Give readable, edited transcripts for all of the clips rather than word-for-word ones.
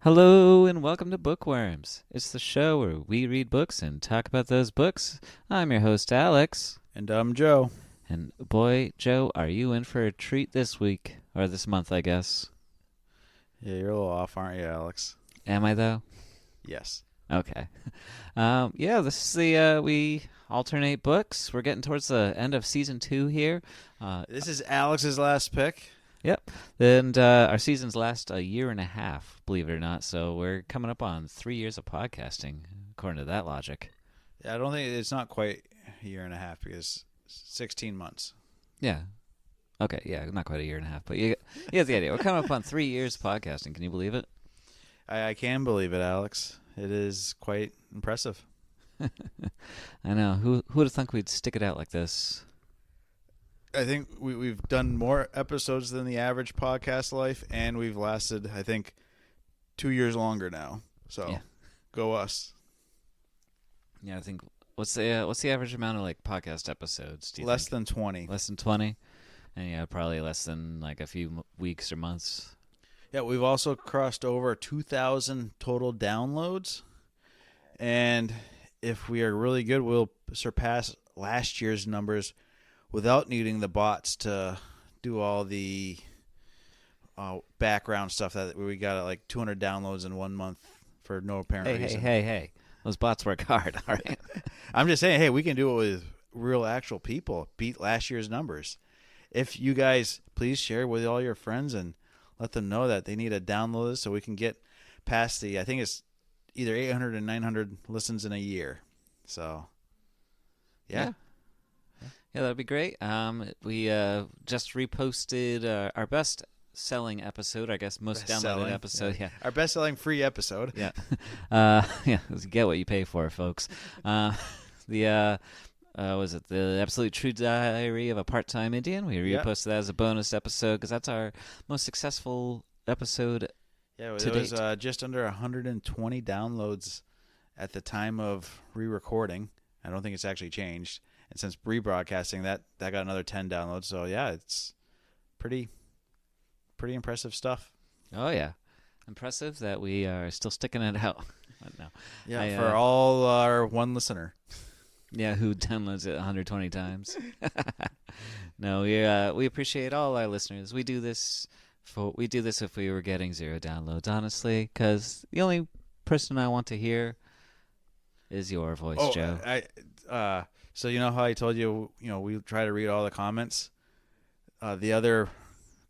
Hello and welcome to Bookworms. It's the show where we read books and talk about those books. I'm your host, Alex. And I'm Joe. And boy, Joe, are you in for a treat this week? Or this month, I guess. Yeah, you're a little off, aren't you, Alex? Am I, though? Yes. Okay. This is we alternate books. We're getting towards the end of season 2 here. This is Alex's last pick. Yep. And our seasons last a year and a half, believe it or not. So we're coming up on 3 years of podcasting, according to that logic. Yeah, I don't think it's not quite a year and a half because 16 months. Yeah. Okay, yeah, not quite a year and a half, but you get the idea. We're coming up on 3 years of podcasting. Can you believe it? I can believe it, Alex. It is quite impressive. I know. Who would have thunk we'd stick it out like this? I think we've done more episodes than the average podcast life, and we've lasted, I think, 2 years longer now. So, Yeah. Go us. Yeah, I think what's the average amount of like podcast episodes? Do you Less think? than 20. Less than 20, and yeah, probably less than like a few weeks or months. Yeah, we've also crossed over 2,000 total downloads. And if we are really good, we'll surpass last year's numbers without needing the bots to do all the background stuff that we got like 200 downloads in 1 month for no apparent reason. Hey. Those bots work hard, all right? I'm just saying, hey, we can do it with real actual people, beat last year's numbers. If you guys please share with all your friends and let them know that they need to download this so we can get past I think it's either 800 and 900 listens in a year. So, yeah. Yeah, that'd be great. We just reposted our best selling episode, I guess most downloaded episode. Yeah. Our best selling free episode. Yeah. Get what you pay for, folks. Was it the Absolute True Diary of a Part-Time Indian? We reposted that as a bonus episode because that's our most successful episode. Yeah, it was just under 120 downloads at the time of re-recording. I don't think it's actually changed. And since rebroadcasting, that got another 10 downloads. So, yeah, it's pretty impressive stuff. Oh, yeah. Impressive that we are still sticking it out. No. Yeah, for all our one listener. Yeah, who downloads it 120 times. No, we appreciate all our listeners. We do this if we were getting 0 downloads, honestly, because the only person I want to hear is your voice, Joe. So you know how I told you, we try to read all the comments? The other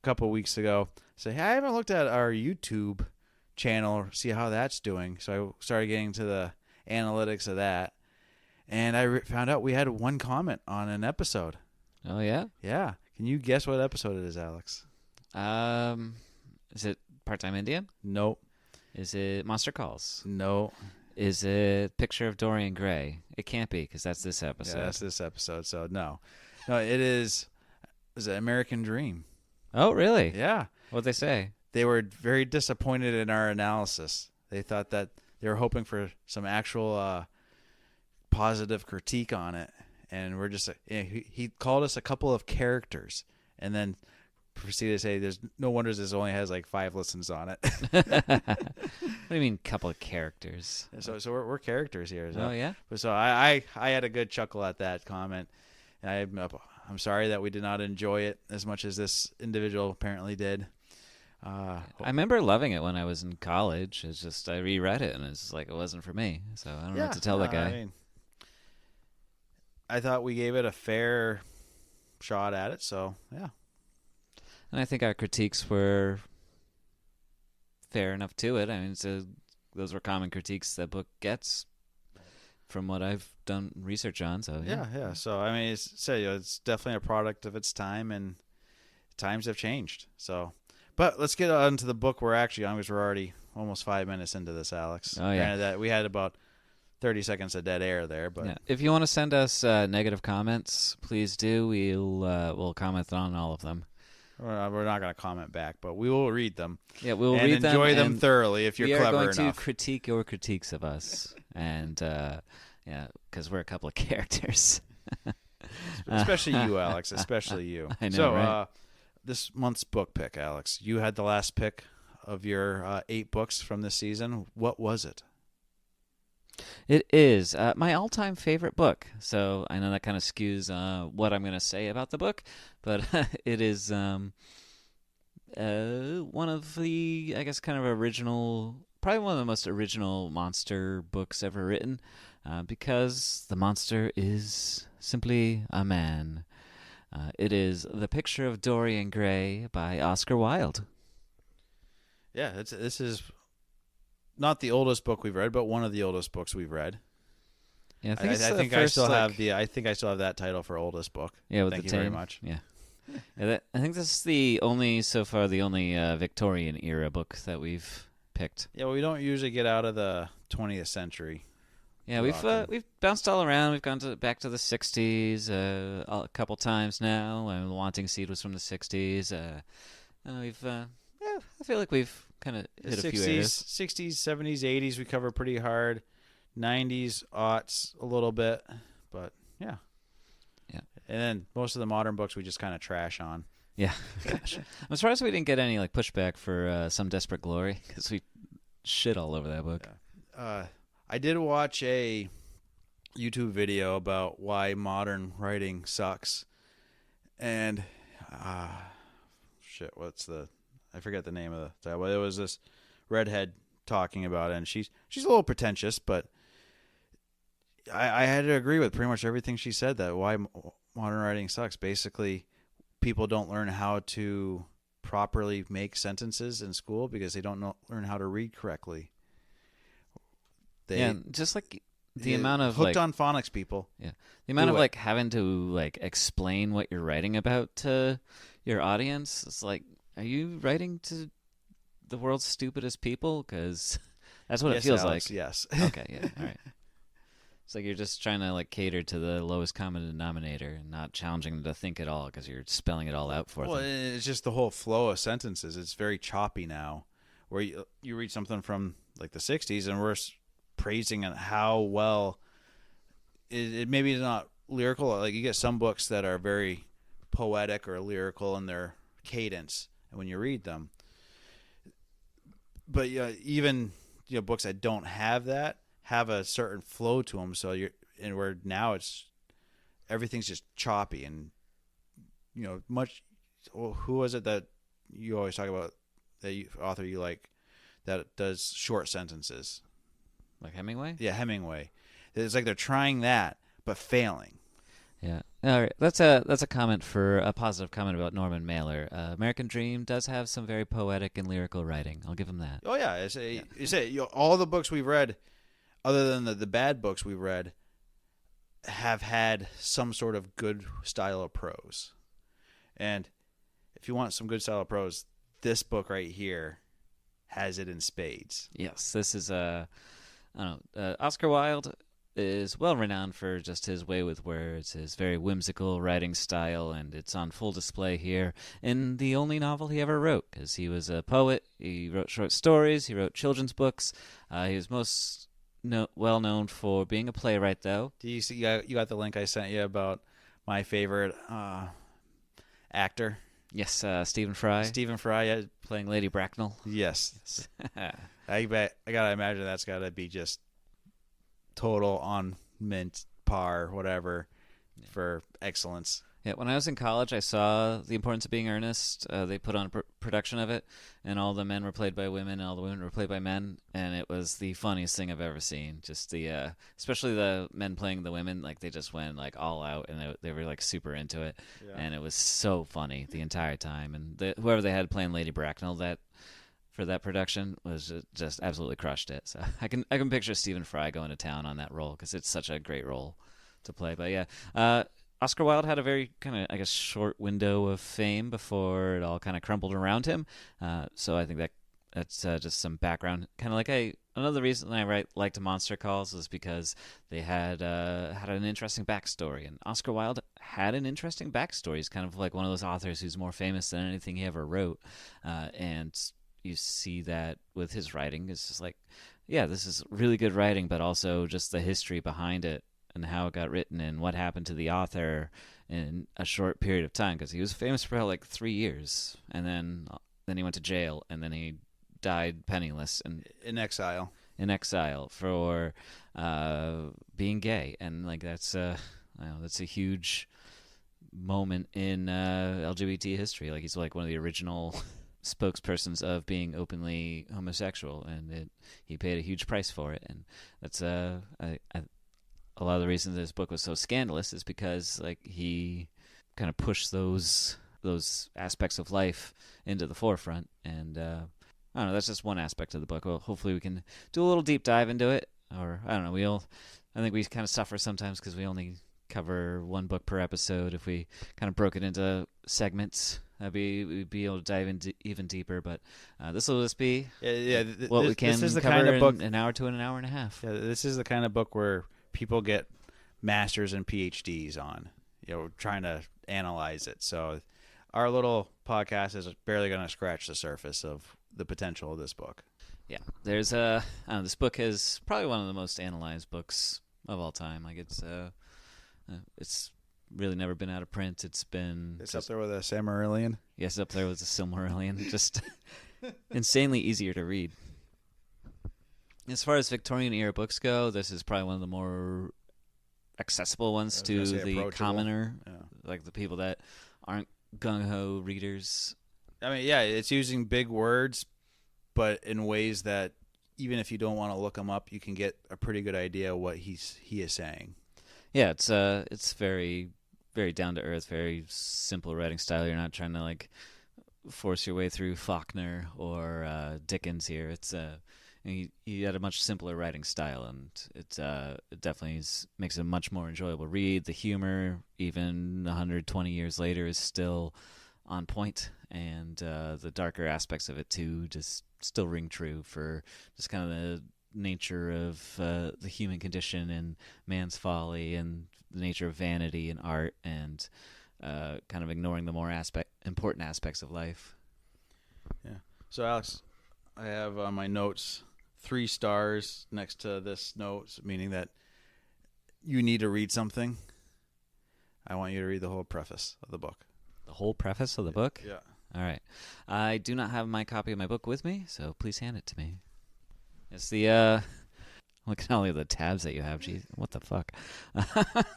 couple weeks ago, say, hey, I haven't looked at our YouTube channel or see how that's doing. So I started getting to the analytics of that. And I found out we had 1 comment on an episode. Oh, yeah? Yeah. Can you guess what episode it is, Alex? Is it Part-Time Indian? Nope. Is it Monster Calls? No. Is it Picture of Dorian Gray? It can't be because that's this episode. Yeah, that's this episode, so no. No, it is American Dream. Oh, really? Yeah. What'd they say? They were very disappointed in our analysis. They thought that they were hoping for some actual positive critique on it. And we're just he called us a couple of characters and then proceeded to say there's no wonders this only has like 5 listens on it. What do you mean couple of characters? So we're characters here. So. Oh, yeah? So I had a good chuckle at that comment. And I'm sorry that we did not enjoy it as much as this individual apparently did. I remember loving it when I was in college. It's just I reread it and it's like it wasn't for me. So I don't know what to tell the guy. I thought we gave it a fair shot at it. So yeah. And I think our critiques were fair enough to it. I mean, those were common critiques that book gets from what I've done research on. So yeah. So I mean, it's definitely a product of its time, and times have changed. So, but let's get on to the book we're actually on because we're already almost 5 minutes into this, Alex. Oh yeah. Granted that we had about 30 seconds of dead air there, but yeah. If you want to send us negative comments, please do. We'll comment on all of them. We're not going to comment back, but we will read them. Yeah, we'll and read them. Enjoy them thoroughly if you're clever enough. We are going to critique your critiques of us, and because we're a couple of characters. Especially you, Alex. Especially you. I know, so, right? This month's book pick, Alex. You had the last pick of your 8 books from this season. What was it? It is my all-time favorite book. So I know that kind of skews what I'm going to say about the book, but it is one of the, I guess, kind of original, probably one of the most original monster books ever written, because the monster is simply a man. It is The Picture of Dorian Gray by Oscar Wilde. Yeah, this is not the oldest book we've read, but one of the oldest books we've read. Yeah, I think I still have that title for oldest book. Yeah, with Thank the you very tame. much. Yeah. I think this is the only Victorian era book that we've picked. Yeah, well, we don't usually get out of the 20th century. Yeah, we've bounced all around. We've gone back to the 60s a couple times now. The Wanting Seed was from the 60s. I feel like we've kind of hit a few areas. 60s, 70s, 80s we cover pretty hard. 90s, aughts a little bit, but yeah. Yeah. And then most of the modern books we just kind of trash on. Yeah. Gosh. I'm surprised we didn't get any pushback for Some Desperate Glory, because we shit all over that book. Yeah. I did watch a YouTube video about why modern writing sucks. And I forget the name of the title. It was this redhead talking about it, and she's a little pretentious, but I had to agree with pretty much everything she said, that why modern writing sucks. Basically, people don't learn how to properly make sentences in school because they don't learn how to read correctly. Just like the amount of hooked on phonics people. Yeah, the amount of having to explain what you're writing about to your audience. It's like, are you writing to the world's stupidest people? Because that's what it feels Alex, like. Yes. Okay. Yeah. All right. It's like you're just trying to cater to the lowest common denominator and not challenging them to think at all because you're spelling it all out for them. Well, it's just the whole flow of sentences. It's very choppy now, where you read something from the 60s and we're praising how well it maybe is not lyrical. You get some books that are very poetic or lyrical in their cadence, and when you read them, but even books that don't have that have a certain flow to them. So where now everything's just choppy and much. Well, who was it that you always talk about, author you like, that does short sentences? Like Hemingway? Yeah, Hemingway. It's like they're trying that but failing. Yeah. All right. That's a comment for a positive comment about Norman Mailer. American Dream does have some very poetic and lyrical writing. I'll give him that. Oh yeah, all the books we've read, other than the bad books we've read, have had some sort of good style of prose. And if you want some good style of prose, this book right here has it in spades. Yes, this is Oscar Wilde is well renowned for just his way with words, his very whimsical writing style, and it's on full display here in the only novel he ever wrote, because he was a poet. He wrote short stories, he wrote children's books. He was most well known for being a playwright, though. Do you see? You got the link I sent you about my favorite actor? Yes, Stephen Fry. Stephen Fry, yeah. Playing Lady Bracknell. Yes. I gotta imagine that's gotta be just total on mint par, whatever, for excellence. Yeah, when I was in college, I saw The Importance of Being Earnest. They put on a production of it, and all the men were played by women, and all the women were played by men, and it was the funniest thing I've ever seen. Just especially the men playing the women, they just went all out, and they were super into it, and it was so funny the entire time. And whoever they had playing Lady Bracknell for that production was just absolutely crushed it. So I can picture Stephen Fry going to town on that role because it's such a great role to play. But yeah. Oscar Wilde had a very kind of, short window of fame before it all kind of crumbled around him. So I think that's just some background. Kind of another reason I liked Monster Calls is because they had an interesting backstory. And Oscar Wilde had an interesting backstory. He's kind of like one of those authors who's more famous than anything he ever wrote. And you see that with his writing. It's just this is really good writing, but also just the history behind it, and how it got written and what happened to the author in a short period of time, because he was famous for 3 years, and then he went to jail, and then he died penniless and in exile. For being gay, and like that's a huge moment in LGBT history. Like he's like one of the original spokespersons of being openly homosexual, and he paid a huge price for it. And that's a lot of the reasons this book was so scandalous is because like he kind of pushed those aspects of life into the forefront. And I don't know, that's just one aspect of the book. Well, hopefully we can do a little deep dive into it, or I don't know. I think we kind of suffer sometimes because we only cover one book per episode. If we kind of broke it into segments, we'd be able to dive into even deeper. But this will just be what we can this is the cover kind of book, in an hour to an hour and a half. Yeah, this is the kind of book where people get masters and PhDs on, trying to analyze it. So our little podcast is barely going to scratch the surface of the potential of this book. Yeah, there's this book is probably one of the most analyzed books of all time. Like it's really never been out of print. It's up there with a Silmarillion. Yes, up there with a Silmarillion. Just insanely easier to read. As far as Victorian era books go, this is probably one of the more accessible ones to the commoner, like the people that aren't gung-ho readers. I mean, yeah, it's using big words, but in ways that even if you don't want to look them up, you can get a pretty good idea of what he is saying. Yeah, it's very, very down to earth, very simple writing style. You're not trying to like force your way through Faulkner or Dickens here. It's he had a much simpler writing style, and it definitely makes it a much more enjoyable read. The humor, even 120 years later, is still on point, and the darker aspects of it too just still ring true for just kind of the nature of the human condition and man's folly and the nature of vanity and art, and kind of ignoring the more important aspects of life. Yeah. So Alex, I have on my notes 3 stars next to this note, meaning that you need to read something. I want you to read the whole preface of the book. The whole preface of the book? Yeah. All right. I do not have my copy of my book with me, so please hand it to me. It's the look at all of the tabs that you have. Jeez, what the fuck?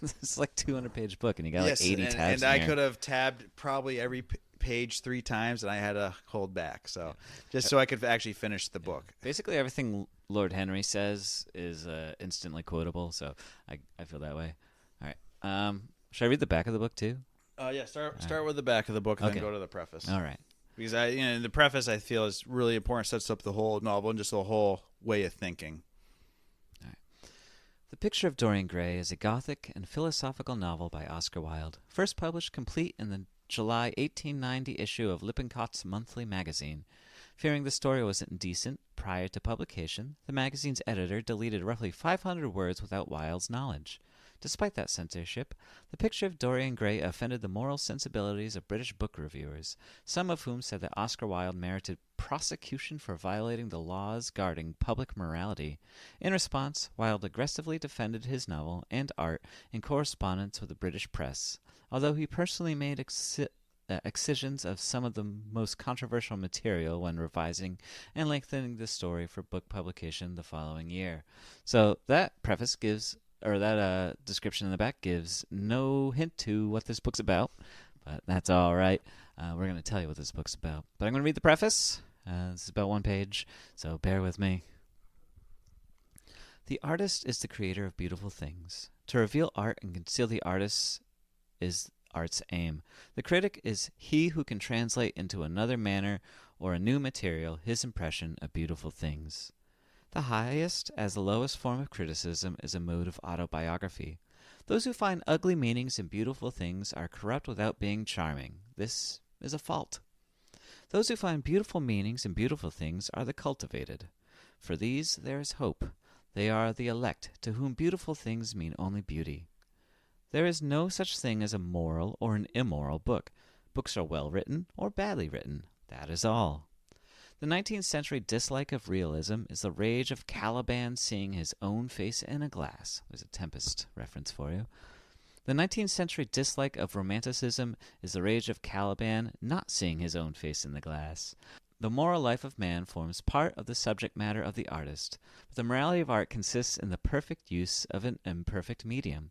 It's like 200-page book, and you got like 80 tabs. And I could have tabbed probably every page 3 times, and I had to hold back. So just so I could actually finish the book. Basically, everything Lord Henry says is instantly quotable. So I feel that way. All right. Should I read the back of the book too? Yeah. Start with the back of the book, and then go to the preface. All right. Because the preface I feel is really important. Sets up the whole novel and just the whole way of thinking. All right. The Picture of Dorian Gray is a gothic and philosophical novel by Oscar Wilde, first published complete in the July 1890 issue of Lippincott's Monthly Magazine. Fearing the story was indecent prior to publication, the magazine's editor deleted roughly 500 words without Wilde's knowledge. Despite that censorship, The Picture of Dorian Gray offended the moral sensibilities of British book reviewers, some of whom said that Oscar Wilde merited prosecution for violating the laws guarding public morality. In response, Wilde aggressively defended his novel and art in correspondence with the British press, although he personally made excisions of some of the most controversial material when revising and lengthening the story for book publication the following year. So that preface that description in the back gives no hint to what this book's about, but that's all right. We're going to tell you what this book's about. But I'm going to read the preface. This is about 1 page, so bear with me. The artist is the creator of beautiful things. To reveal art and conceal the artist is art's aim. The critic is he who can translate into another manner or a new material his impression of beautiful things. The highest as the lowest form of criticism is a mode of autobiography. Those who find ugly meanings in beautiful things are corrupt without being charming. This is a fault. Those who find beautiful meanings in beautiful things are the cultivated. For these there is hope. They are the elect, to whom beautiful things mean only beauty. There is no such thing as a moral or an immoral book. Books are well written or badly written. That is all. The 19th century dislike of realism is the rage of Caliban seeing his own face in a glass. There's a Tempest reference for you. The 19th century dislike of romanticism is the rage of Caliban not seeing his own face in the glass. The moral life of man forms part of the subject matter of the artist, but the morality of art consists in the perfect use of an imperfect medium.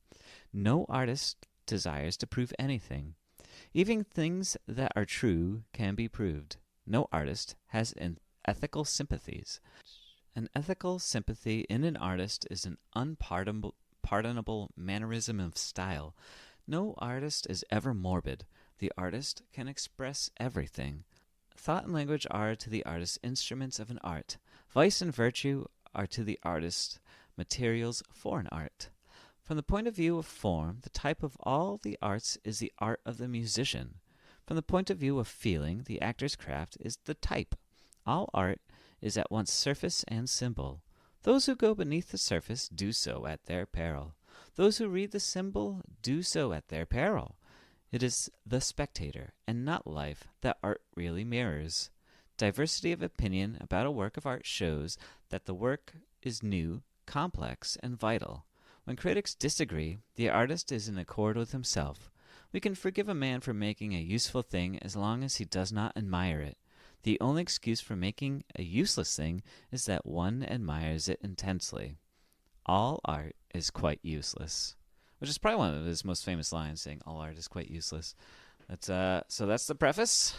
No artist desires to prove anything. Even things that are true can be proved. No artist has ethical sympathies. An ethical sympathy in an artist is an unpardonable mannerism of style. No artist is ever morbid. The artist can express everything. Thought and language are to the artist instruments of an art. Vice and virtue are to the artist materials for an art. From the point of view of form, the type of all the arts is the art of the musician. From the point of view of feeling, the actor's craft is the type. All art is at once surface and symbol. Those who go beneath the surface do so at their peril. Those who read the symbol do so at their peril. It is the spectator, and not life, that art really mirrors. Diversity of opinion about a work of art shows that the work is new, complex, and vital. When critics disagree, the artist is in accord with himself. We can forgive a man for making a useful thing as long as he does not admire it. The only excuse for making a useless thing is that one admires it intensely. All art is quite useless. Which is probably one of his most famous lines, saying all art is quite useless. So that's the preface.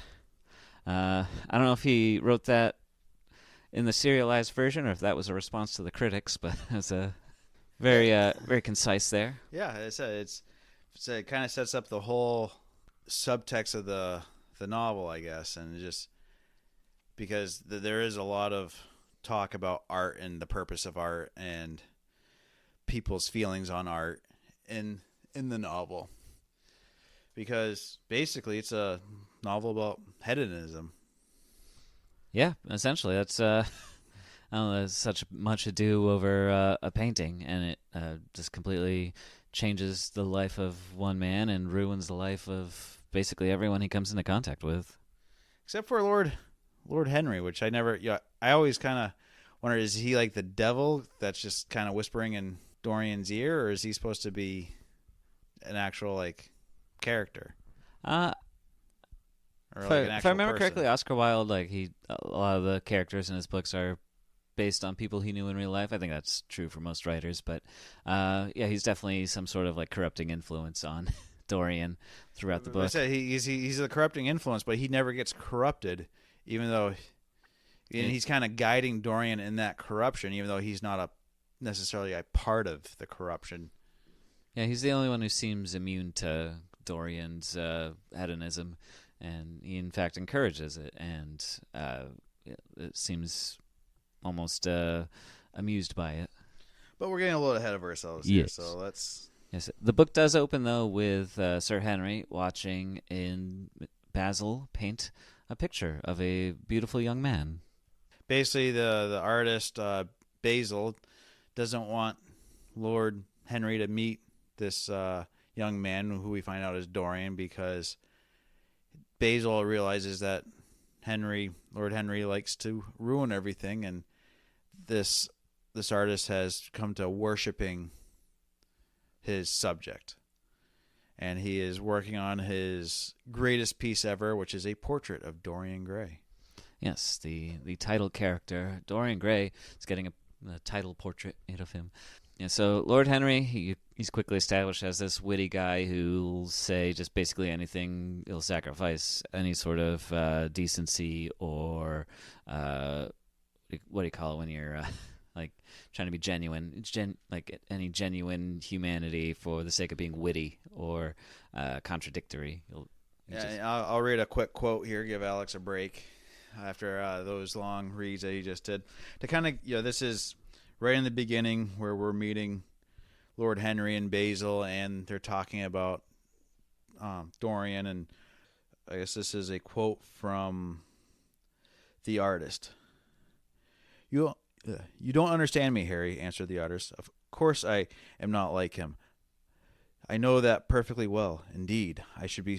I don't know if he wrote that in the serialized version or if that was a response to the critics, but it's a very concise there. Yeah, it kind of sets up the whole subtext of the novel, I guess, and just because there is a lot of talk about art and the purpose of art and people's feelings on art in the novel, because basically it's a novel about hedonism. Yeah, essentially that's I don't know, there's such much ado over a painting, and it just completely changes the life of one man and ruins the life of basically everyone he comes into contact with, except for Lord Henry, which I always kind of wonder, is he like the devil that's just kind of whispering in Dorian's ear, or is he supposed to be an actual like character? If I remember correctly, Oscar Wilde, like a lot of the characters in his books are based on people he knew in real life. I think that's true for most writers, but yeah, he's definitely some sort of like corrupting influence on Dorian throughout the book. I said he's a corrupting influence, but he never gets corrupted, even though he's kind of guiding Dorian in that corruption, even though he's not necessarily a part of the corruption. Yeah, he's the only one who seems immune to Dorian's hedonism, and he in fact encourages it, and it seems almost amused by it. But we're getting a little ahead of ourselves here, so let's... Yes, the book does open, though, with Sir Henry watching Basil paint a picture of a beautiful young man. Basically, the artist, Basil, doesn't want Lord Henry to meet this young man, who we find out is Dorian, because Basil realizes that Lord Henry likes to ruin everything, and this artist has come to worshiping his subject, and he is working on his greatest piece ever, which is a portrait of Dorian Gray. Yes, the title character, Dorian Gray, is getting a title portrait made of him. Yeah, so Lord Henry, he's quickly established as this witty guy who'll say just basically anything. He'll sacrifice any sort of decency or what do you call it when you're like trying to be genuine? It's like any genuine humanity for the sake of being witty or contradictory. I'll read a quick quote here. Give Alex a break after those long reads that he just did. To kind of, this is right in the beginning where we're meeting Lord Henry and Basil, and they're talking about Dorian, and I guess this is a quote from the artist. You don't understand me, Harry, answered the artist. Of course I am not like him. I know that perfectly well. Indeed, I should be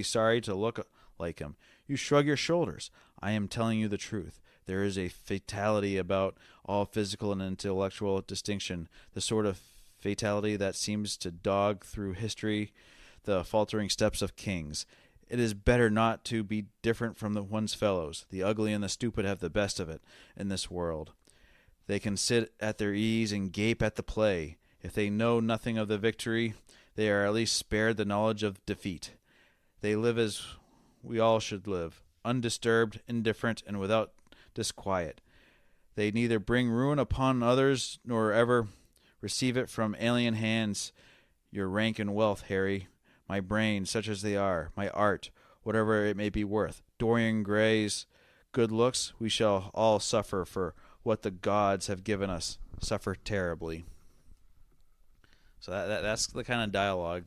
sorry to look like him. You shrug your shoulders. I am telling you the truth. There is a fatality about all physical and intellectual distinction, the sort of fatality that seems to dog through history the faltering steps of kings. It is better not to be different from one's fellows. The ugly and the stupid have the best of it in this world. They can sit at their ease and gape at the play. If they know nothing of the victory, they are at least spared the knowledge of defeat. They live as we all should live, undisturbed, indifferent, and without disquiet. They neither bring ruin upon others nor ever receive it from alien hands. Your rank and wealth, Harry, my brains, such as they are, my art, whatever it may be worth, Dorian Gray's good looks, we shall all suffer for what the gods have given us, suffer terribly. So that's the kind of dialogue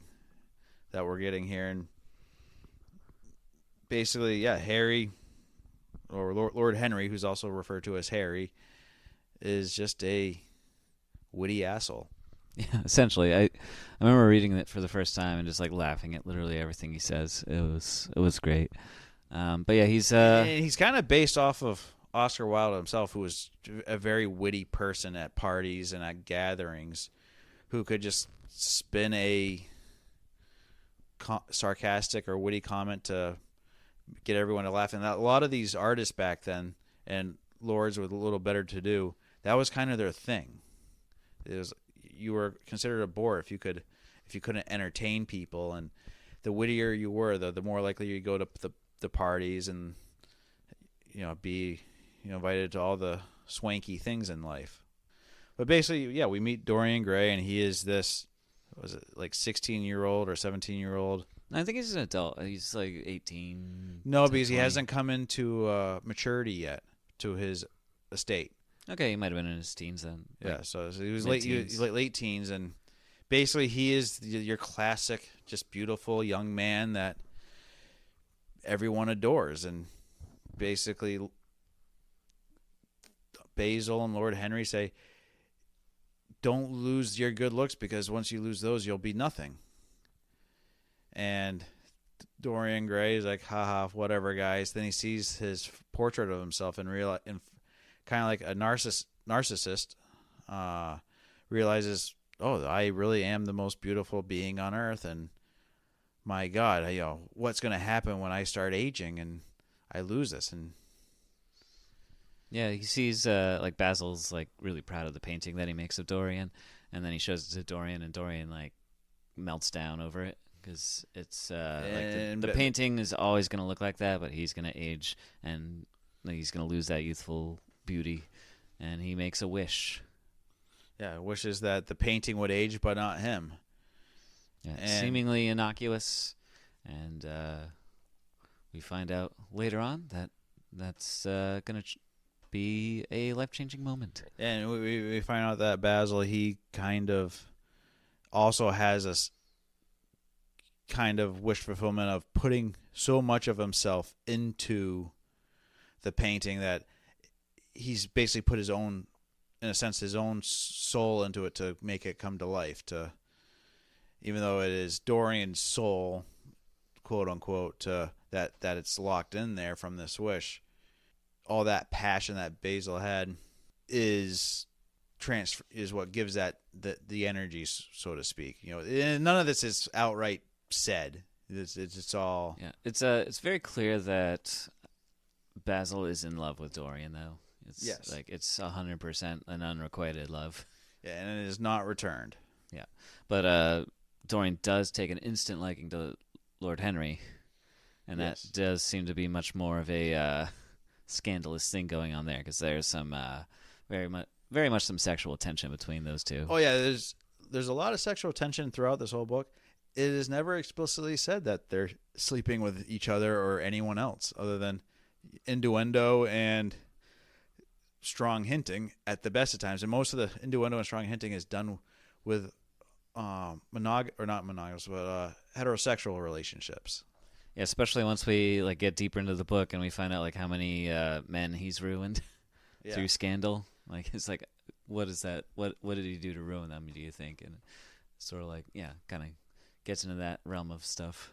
that we're getting here. And basically, yeah, Harry, or Lord Henry, who's also referred to as Harry, is just a witty asshole. Yeah, essentially. I remember reading it for the first time and just like laughing at literally everything he says. It was great. But yeah, he's kind of based off of Oscar Wilde himself, who was a very witty person at parties and at gatherings, who could just spin a sarcastic or witty comment to get everyone to laugh. And a lot of these artists back then and lords with a little better to do, that was kind of their thing. It was, you were considered a bore if you couldn't entertain people, and the wittier you were, the more likely you go to the parties and be invited to all the swanky things in life. But basically, yeah, we meet Dorian Gray, and he is this, was it like 16-year-old or 17-year-old? I think he's an adult. He's like 18. No, because 20. He hasn't come into maturity yet to his estate. Okay, he might have been in his teens then. Yeah, so he was late teens, and basically he is your classic, just beautiful young man that everyone adores. And basically, Basil and Lord Henry say, don't lose your good looks, because once you lose those, you'll be nothing. And Dorian Gray is like, haha, whatever, guys. Then he sees his portrait of himself and kind of like a narcissist, realizes, oh, I really am the most beautiful being on earth, and my God, what's going to happen when I start aging and I lose this? And yeah, he sees like Basil's like really proud of the painting that he makes of Dorian, and then he shows it to Dorian, and Dorian like melts down over it, because it's like the painting is always going to look like that, but he's going to age and he's going to lose that youthful beauty, and he makes a wish. Yeah, wishes that the painting would age, but not him. Yeah, seemingly innocuous, and we find out later on that that's going to be a life-changing moment. And we find out that Basil, he kind of also has a kind of wish fulfillment of putting so much of himself into the painting that he's basically put his own, in a sense, his own soul into it to make it come to life. Even though it is Dorian's soul, quote unquote, that it's locked in there from this wish, all that passion that Basil had is what gives that the energy, so to speak. None of this is outright said. It's all. Yeah, it's very clear that Basil is in love with Dorian, though. Yes. Like it's 100% an unrequited love. Yeah, and it is not returned. Yeah, but Dorian does take an instant liking to Lord Henry, and that does seem to be much more of a scandalous thing going on there, because there's some very much some sexual tension between those two. Oh yeah, there's a lot of sexual tension throughout this whole book. It is never explicitly said that they're sleeping with each other or anyone else, other than innuendo and strong hinting at the best of times. And most of the innuendo and strong hinting is done with heterosexual relationships. Yeah, especially once we like get deeper into the book and we find out like how many men he's ruined through scandal. Like it's like, what is that? What did he do to ruin them, do you think? And it's sort of like, kind of gets into that realm of stuff.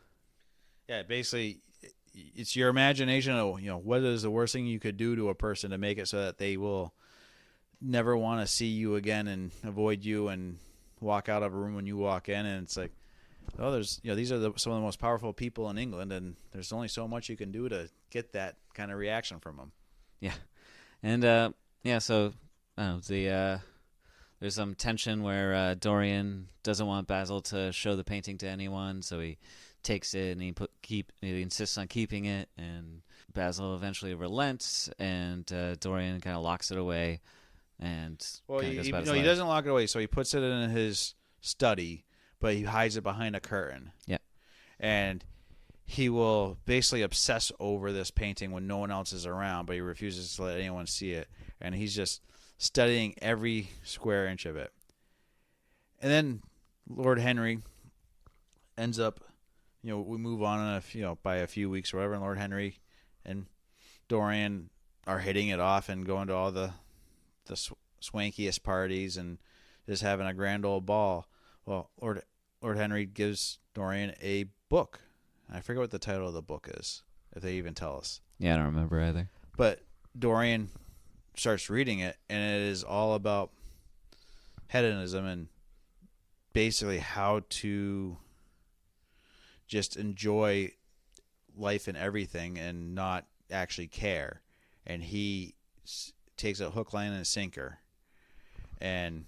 Yeah, basically, it's your imagination of, what is the worst thing you could do to a person to make it so that they will never want to see you again and avoid you and walk out of a room when you walk in. And it's like, oh, these are some of the most powerful people in England, and there's only so much you can do to get that kind of reaction from them. Yeah, and so there's some tension where Dorian doesn't want Basil to show the painting to anyone, so he takes it and he insists on keeping it, and Basil eventually relents, and Dorian kind of locks it away, and goes about his life. He doesn't lock it away, so he puts it in his study, but he hides it behind a curtain. Yeah, and he will basically obsess over this painting when no one else is around, but he refuses to let anyone see it, and he's just studying every square inch of it. And then Lord Henry ends up, we move on by a few weeks or whatever, and Lord Henry and Dorian are hitting it off and going to all the swankiest parties and just having a grand old ball. Well, Lord Henry gives Dorian a book. I forget what the title of the book is, if they even tell us. Yeah, I don't remember either. But Dorian starts reading it, and it is all about hedonism and basically how to just enjoy life and everything and not actually care. And he takes a hook, line, and a sinker. And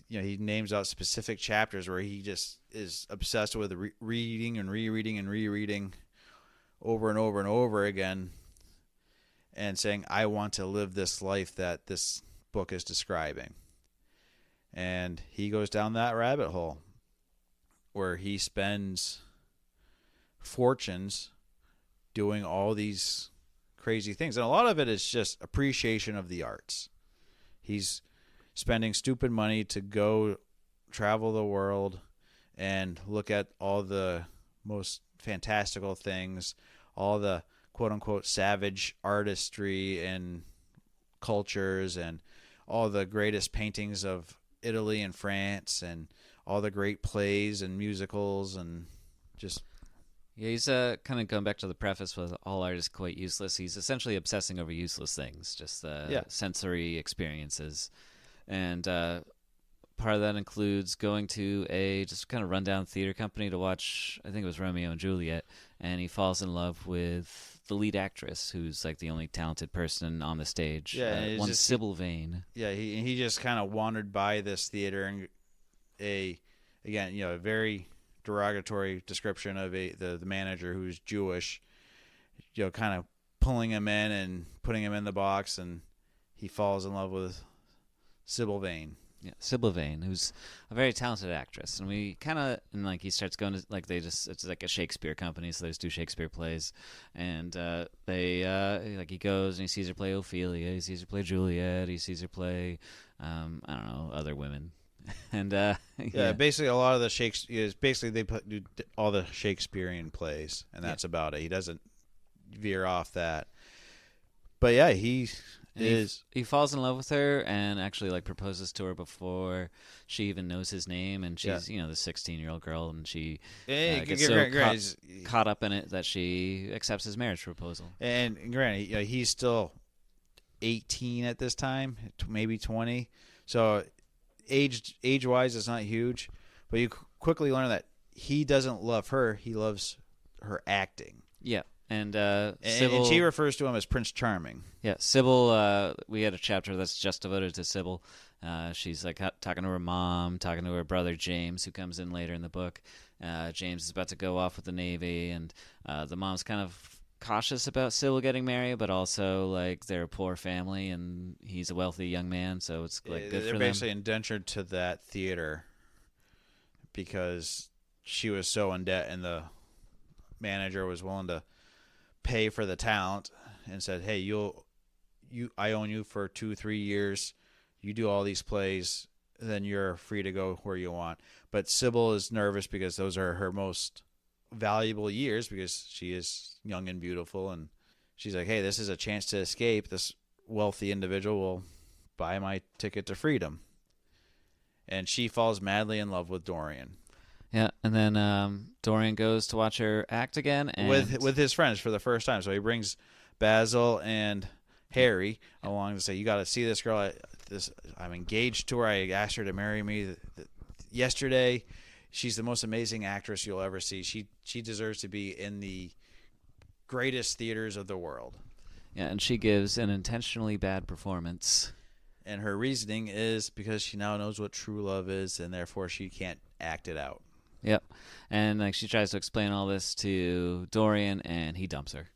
he names out specific chapters where he just is obsessed with reading and rereading and rereading over and over and over again, and saying, I want to live this life that this book is describing. And he goes down that rabbit hole where he spends fortunes doing all these crazy things. And a lot of it is just appreciation of the arts. He's spending stupid money to go travel the world and look at all the most fantastical things, all the quote-unquote savage artistry and cultures, and all the greatest paintings of Italy and France, and all the great plays and musicals, and just... Yeah, he's kind of going back to the preface with all art is quite useless. He's essentially obsessing over useless things, just sensory experiences. And part of that includes going to a just kind of rundown theater company to watch, I think it was Romeo and Juliet, and he falls in love with the lead actress, who's like the only talented person on the stage. Yeah, one Sybil Vane. Yeah, he just kind of wandered by this theater, and a very derogatory description of the manager who's Jewish, kind of pulling him in and putting him in the box, and he falls in love with Sybil Vane. Yeah, Sybil Vane, who's a very talented actress, and we kind of he starts going to it's like a Shakespeare company, so there's 2 Shakespeare plays, and he goes and he sees her play Ophelia, he sees her play Juliet, he sees her play I don't know, other women. And basically a lot of the they do all the Shakespearean plays, and that's about it. He doesn't veer off that. But yeah, he falls in love with her and actually proposes to her before she even knows his name, and she's the 16-year-old girl, and she gets caught up in it that she accepts his marriage proposal. And granted, he's still 18 at this time, maybe 20, so age-wise it's not huge, but you quickly learn that he doesn't love her, he loves her acting. Yeah. And Sybil, and she refers to him as Prince Charming. Yeah, Sybil, we had a chapter that's just devoted to Sybil. She's talking to her mom, talking to her brother James, who comes in later in the book. James is about to go off with the Navy, and the mom's kind of cautious about Sybil getting married, but also they're a poor family, and he's a wealthy young man, so it's good for them. They're basically indentured to that theater because she was so in debt, and the manager was willing to pay for the talent and said, hey, I own you for 2-3 years, you do all these plays, then you're free to go where you want. But Sybil is nervous because those are her most valuable years, because she is young and beautiful, and she's like, hey, this is a chance to escape. This wealthy individual will buy my ticket to freedom. And she falls madly in love with Dorian. Yeah, and then Dorian goes to watch her act again, and with his friends for the first time. So he brings Basil and Harry along to say, "You got to see this girl. I'm engaged to her. I asked her to marry me yesterday. she's the most amazing actress you'll ever see. She deserves to be in the greatest theaters of the world. Yeah, and she gives an intentionally bad performance. And her reasoning is because she now knows what true love is, and therefore she can't act it out. Yep. And like she tries to explain all this to Dorian, and he dumps her.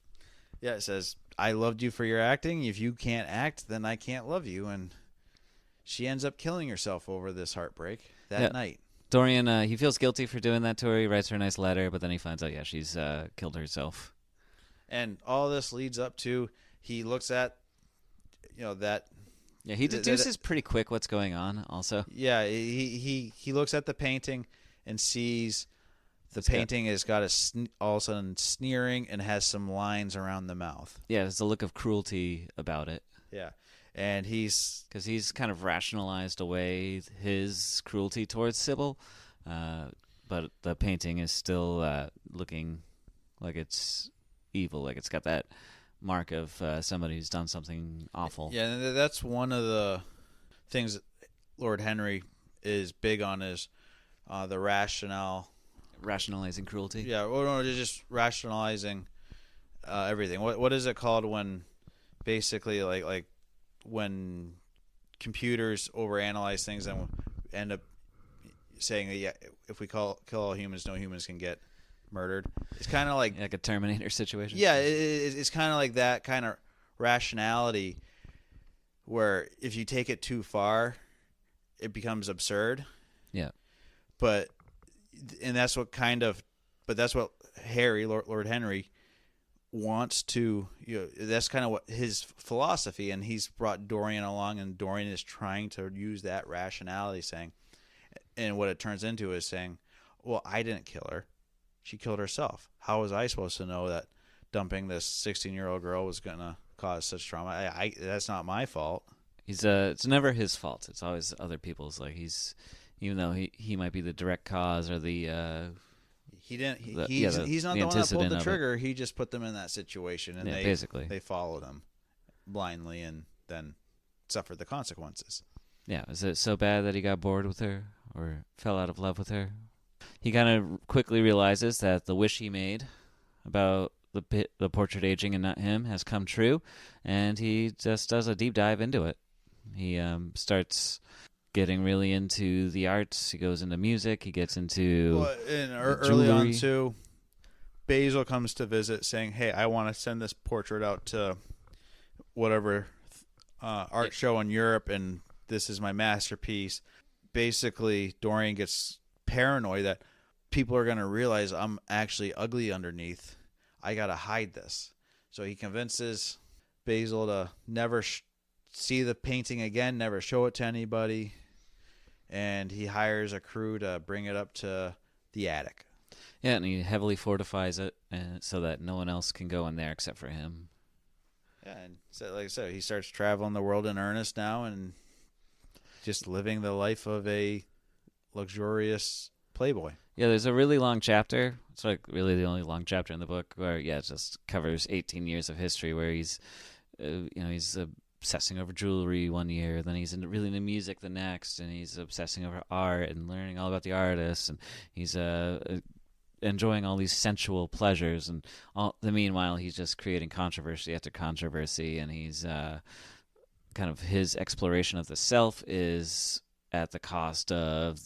Yeah, it says, I loved you for your acting. If you can't act, then I can't love you. And she ends up killing herself over this heartbreak that night. Dorian, he feels guilty for doing that to her. He writes her a nice letter, but then he finds out, she's killed herself. And all this leads up to, he looks at, that. Yeah, he deduces pretty quick what's going on also. Yeah, he looks at the painting and sees the painting has got all of a sudden sneering and has some lines around the mouth. Yeah, there's a look of cruelty about it. Yeah, and he's kind of rationalized away his cruelty towards Sybil, but the painting is still looking like it's evil, like it's got that mark of somebody who's done something awful. Yeah, and that's one of the things that Lord Henry is big on is the rationalizing cruelty. Yeah, or no, just rationalizing everything. What is it called when basically like when computers overanalyze things and end up saying that if we kill all humans, no humans can get murdered. It's kind of like a Terminator situation. Yeah, it's kind of like that kind of rationality where if you take it too far, it becomes absurd. Yeah. But that's what Lord Henry wants to, that's kind of what his philosophy, and he's brought Dorian along, and Dorian is trying to use that rationality, saying, and what it turns into is saying, well, I didn't kill her. She killed herself. How was I supposed to know that dumping this 16-year-old girl was going to cause such trauma? That's not my fault. It's never his fault. It's always other people's. Like even though he might be the direct cause or the he's not the one that pulled the trigger. He just put them in that situation, and they followed him blindly and then suffered the consequences. Yeah, is it so bad that he got bored with her or fell out of love with her? He kind of quickly realizes that the wish he made about the portrait aging and not him has come true, and he just does a deep dive into it. He starts getting really into the arts. He goes into music. He gets into early on too. Basil comes to visit, saying, "Hey, I want to send this portrait out to whatever art show in Europe, and this is my masterpiece." Basically, Dorian gets paranoid that people are going to realize I'm actually ugly underneath. I got to hide this. So he convinces Basil to never see the painting again, never show it to anybody, and he hires a crew to bring it up to the attic. Yeah, and he heavily fortifies it so that no one else can go in there except for him. Yeah, and so, like I said, he starts traveling the world in earnest now and just living the life of a luxurious playboy. Yeah, there's a really long chapter. It's like really the only long chapter in the book where, it just covers 18 years of history where he's, he's obsessing over jewelry one year, then he's really into music the next, and he's obsessing over art and learning all about the artists, and he's enjoying all these sensual pleasures, and meanwhile he's just creating controversy after controversy, and he's kind of his exploration of the self is at the cost of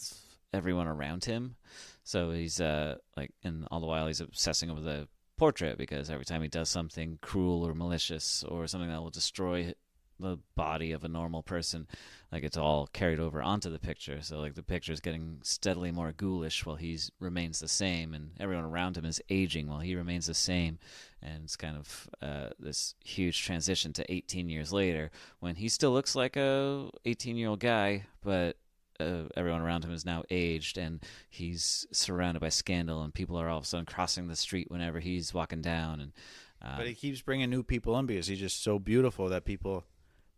everyone around him. So he's and all the while he's obsessing over the portrait because every time he does something cruel or malicious or something that will destroy the body of a normal person, like it's all carried over onto the picture. So like the picture is getting steadily more ghoulish while he remains the same, and everyone around him is aging while he remains the same. And it's kind of this huge transition to 18 years later when he still looks like a 18-year-old guy, but everyone around him is now aged, and he's surrounded by scandal, and people are all of a sudden crossing the street whenever he's walking down. And but he keeps bringing new people in because he's just so beautiful that people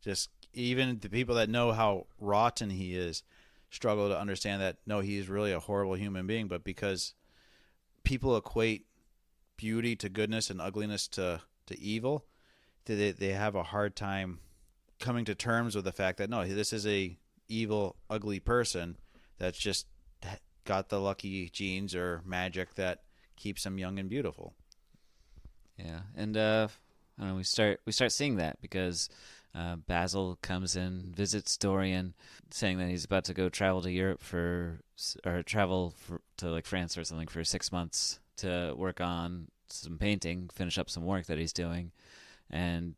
just, even the people that know how rotten he is, struggle to understand that, no, he is really a horrible human being. But because people equate beauty to goodness and ugliness to evil, they have a hard time coming to terms with the fact that, no, this is a evil, ugly person that's just got the lucky genes or magic that keeps him young and beautiful. Yeah, and I don't know. We start seeing that because Basil comes in, visits Dorian, saying that he's about to go travel to Europe to like France or something for 6 months to work on some painting, finish up some work that he's doing, and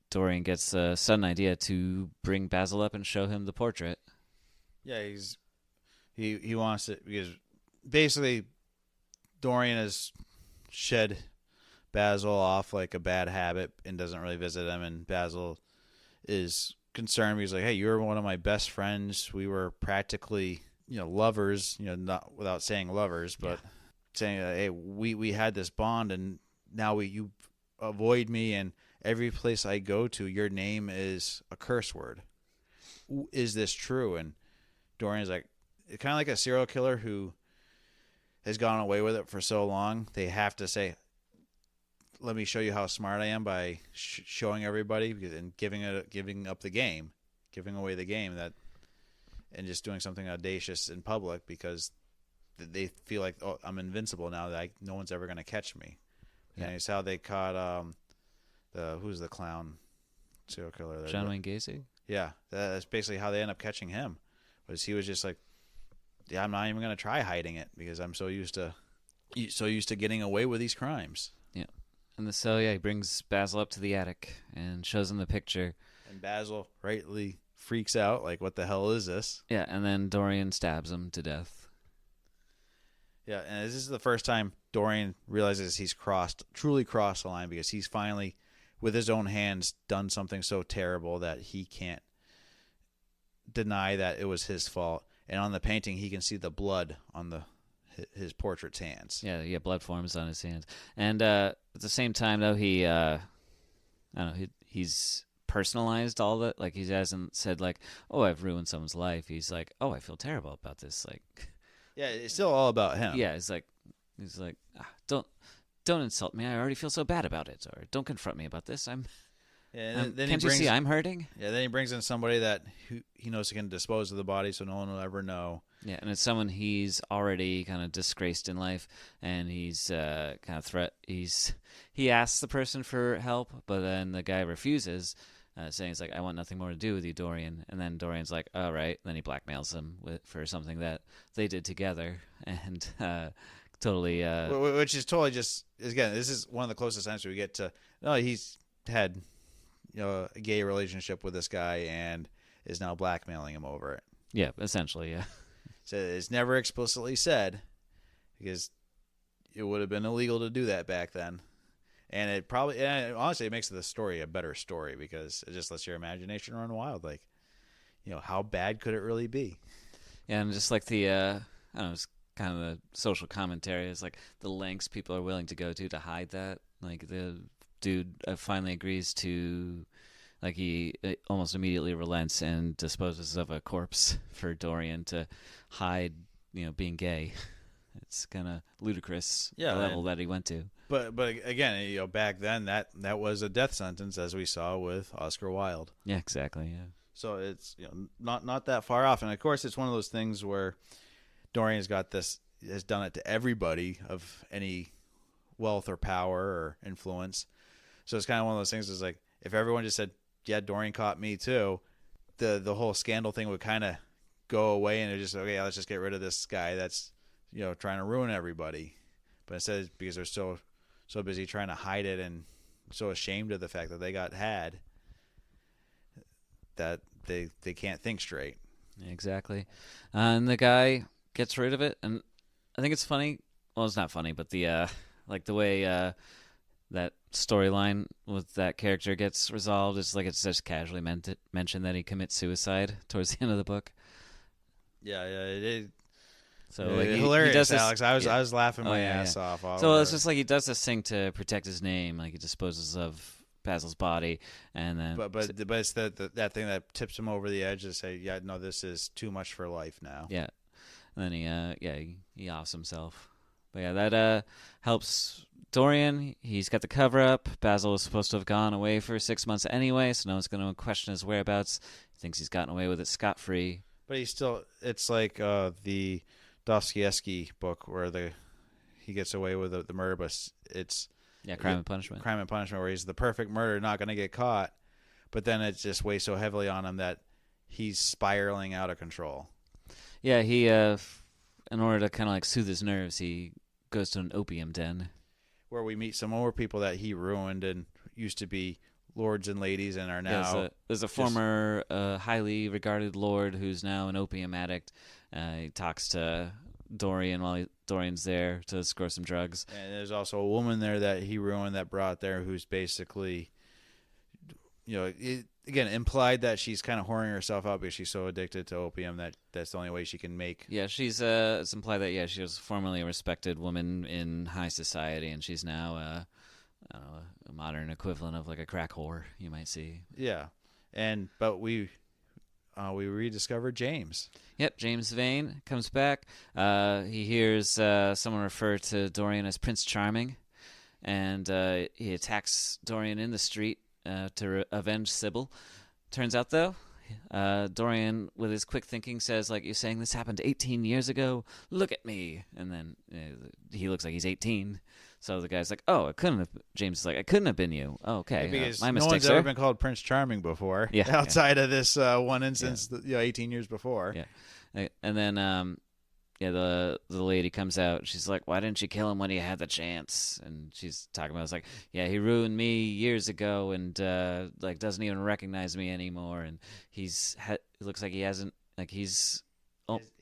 Dorian gets a sudden idea to bring Basil up and show him the portrait. Yeah, he wants it because basically Dorian has shed Basil off like a bad habit and doesn't really visit him, and Basil is concerned because like, hey, you were one of my best friends. We were practically, lovers, not without saying lovers, but saying that, hey, we had this bond, and now you avoid me, and every place I go to, your name is a curse word. Is this true? And Dorian's like, kind of like a serial killer who has gone away with it for so long. They have to say, let me show you how smart I am by showing everybody and giving up the game, giving away the game, and just doing something audacious in public because they feel like, oh, I'm invincible now, that no one's ever going to catch me. Yeah. And it's how they caught who's the clown serial killer there? John Wayne Gacy? Yeah, that's basically how they end up catching him. Was he was just like, yeah, I'm not even going to try hiding it because I'm so used to getting away with these crimes. Yeah. And he brings Basil up to the attic and shows him the picture. And Basil rightly freaks out, like, what the hell is this? Yeah, and then Dorian stabs him to death. Yeah, and this is the first time Dorian realizes he's truly crossed the line, because he's finally, with his own hands, done something so terrible that he can't deny that it was his fault. And on the painting, he can see the blood on his portrait's hands. Yeah, blood forms on his hands. And at the same time, though, he's personalized all that. Like, he hasn't said, like, oh, I've ruined someone's life. He's like, oh, I feel terrible about this. Like, yeah, it's still all about him. Yeah, he's like, don't insult me. I already feel so bad about it. Or don't confront me about this. Can't you see I'm hurting? Yeah, then he brings in somebody that he knows can dispose of the body, so no one will ever know. Yeah, and it's someone he's already kind of disgraced in life, and he's kind of he asks the person for help, but then the guy refuses, saying, it's like, I want nothing more to do with you, Dorian. And then Dorian's like, all right. And then he blackmails him for something that they did together, and totally... Which is totally just, again, this is one of the closest times we get to, he's had... a gay relationship with this guy and is now blackmailing him over it. Yeah, essentially, yeah. So it's never explicitly said, because it would have been illegal to do that back then. And honestly, it makes the story a better story, because it just lets your imagination run wild. Like, how bad could it really be? Yeah, and just like the, I don't know, it's kind of the social commentary is like the lengths people are willing to go to hide that. Like, the dude finally agrees to, like, he almost immediately relents and disposes of a corpse for Dorian to hide, being gay. It's kind of ludicrous, the level that he went to. But again, back then that was a death sentence, as we saw with Oscar Wilde. Yeah, exactly. Yeah. So it's not that far off, and of course it's one of those things where Dorian's has done it to everybody of any wealth or power or influence. So it's kind of one of those things. Is like, if everyone just said, "Yeah, Dorian caught me too," the whole scandal thing would kind of go away, and it just, okay, let's just get rid of this guy that's trying to ruin everybody. But instead, because they're so busy trying to hide it and so ashamed of the fact that they got had, that they can't think straight. Exactly. And the guy gets rid of it, and I think it's funny. Well, it's not funny, but the like the way that storyline with that character gets resolved is like, it's just casually mentioned that he commits suicide towards the end of the book. Yeah, it. So like, hilarious, he does this, Alex. I was laughing my ass off. So it's just like, he does this thing to protect his name. Like, he disposes of Basil's body, and then but it's that thing that tips him over the edge to say, yeah, no, this is too much for life now. Yeah, and then he offs himself. But yeah, that helps Dorian. He's got the cover up. Basil was supposed to have gone away for 6 months anyway, so no one's going to question his whereabouts. He thinks he's gotten away with it scot-free. But he's still, it's like the Dostoevsky book where he gets away with the murder, but it's Crime and Punishment. Crime and Punishment, where he's the perfect murderer, not going to get caught, but then it just weighs so heavily on him that he's spiraling out of control. Yeah, he in order to kind of like soothe his nerves, he goes to an opium den where we meet some more people that he ruined and used to be lords and ladies and are now. There's a former highly regarded lord who's now an opium addict. He talks to Dorian while Dorian's there to score some drugs. And there's also a woman there that he ruined that brought there who's basically, again, implied that she's kind of whoring herself out because she's so addicted to opium that's the only way she can make. Yeah, it's implied that, she was formerly a respected woman in high society, and she's now a modern equivalent of like a crack whore, you might see. Yeah, but we rediscovered James. Yep, James Vane comes back. He hears someone refer to Dorian as Prince Charming, and he attacks Dorian in the street to avenge Sybil. Turns out, though, Dorian, with his quick thinking, says, like, you're saying this happened 18 years ago? Look at me. And then he looks like he's 18. So the guy's like, oh, it couldn't have. James is like, it couldn't have been you. Oh, okay. Because my no mistake, one's sir. ever been called Prince Charming before. Yeah, outside of this one instance, 18 years before. Yeah. And then, the lady comes out. She's like, why didn't you kill him when you had the chance? And she's talking about, it's like, yeah, he ruined me years ago and, doesn't even recognize me anymore. And it looks like he hasn't, like, he's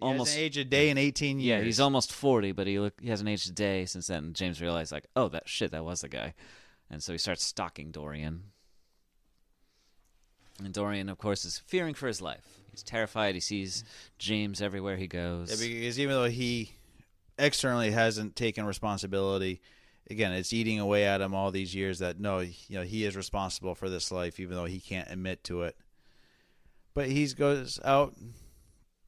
almost aged a day in 18 years. Yeah, he's almost 40, but he hasn't aged a day since then. And James realized, like, oh, that was the guy. And so he starts stalking Dorian. And Dorian, of course, is fearing for his life. He's terrified. He sees James everywhere he goes. Yeah, because even though he externally hasn't taken responsibility, again, it's eating away at him all these years that, he is responsible for this life, even though he can't admit to it. But he goes out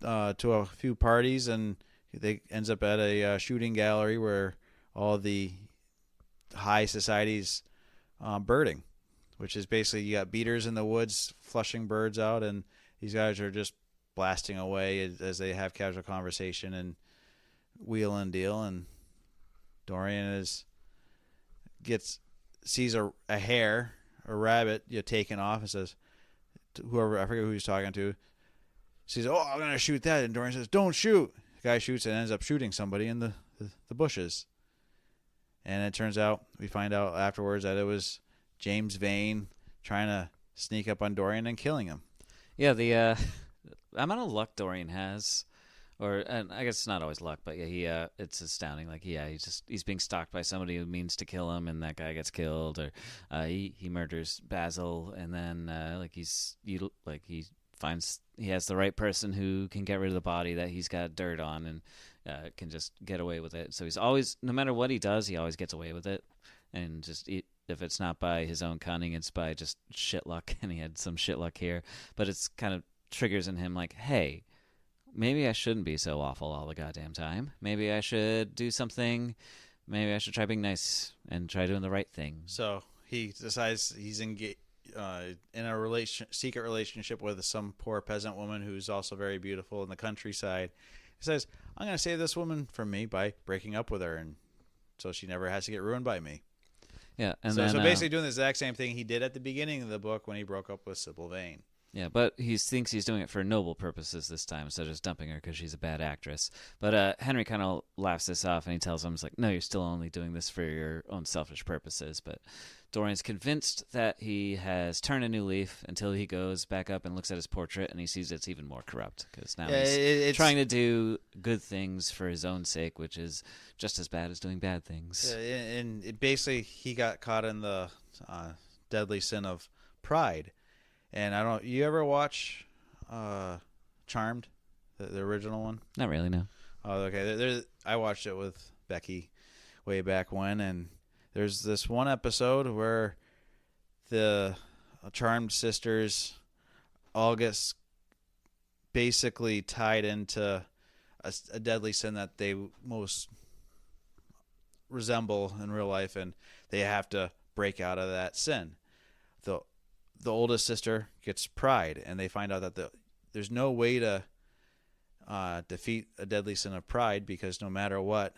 to a few parties, and they ends up at a shooting gallery where all the high society's birding, which is basically you got beaters in the woods flushing birds out, and these guys are just blasting away as they have casual conversation and wheel and deal. And Dorian sees a hare, a rabbit, taken off, and says to whoever, I forget who he's talking to, says, "Oh, I'm gonna shoot that," and Dorian says, "Don't shoot." The guy shoots and ends up shooting somebody in the bushes. And it turns out, we find out afterwards that it was James Vane trying to sneak up on Dorian and killing him. Yeah, the amount of luck Dorian has, and I guess it's not always luck, but yeah, it's astounding. Like, he's being stalked by somebody who means to kill him, and that guy gets killed, or he murders Basil, and then he finds he has the right person who can get rid of the body that he's got dirt on, and can just get away with it. So he's always, no matter what he does, he always gets away with it, and just if it's not by his own cunning, it's by just shit luck, and he had some shit luck here. But it's kind of triggers in him like, hey, maybe I shouldn't be so awful all the goddamn time. Maybe I should do something. Maybe I should try being nice and try doing the right thing. So he decides he's engaged in a secret relationship with some poor peasant woman who's also very beautiful in the countryside. He says, I'm going to save this woman from me by breaking up with her, and so she never has to get ruined by me. Yeah, and so basically doing the exact same thing he did at the beginning of the book when he broke up with Sybil Vane. Yeah, but he thinks he's doing it for noble purposes this time instead of just dumping her because she's a bad actress. But Henry kind of laughs this off, and he tells him, he's like, no, you're still only doing this for your own selfish purposes. But Dorian's convinced that he has turned a new leaf until he goes back up and looks at his portrait, and he sees it's even more corrupt because now he's trying to do good things for his own sake, which is just as bad as doing bad things. And basically, he got caught in the deadly sin of pride. And you ever watch Charmed, the original one? Not really, no. Oh, okay. I watched it with Becky way back when, and there's this one episode where the Charmed sisters all get basically tied into a deadly sin that they most resemble in real life, and they have to break out of that sin. The oldest sister gets pride, and they find out that there's no way to defeat a deadly sin of pride, because no matter what,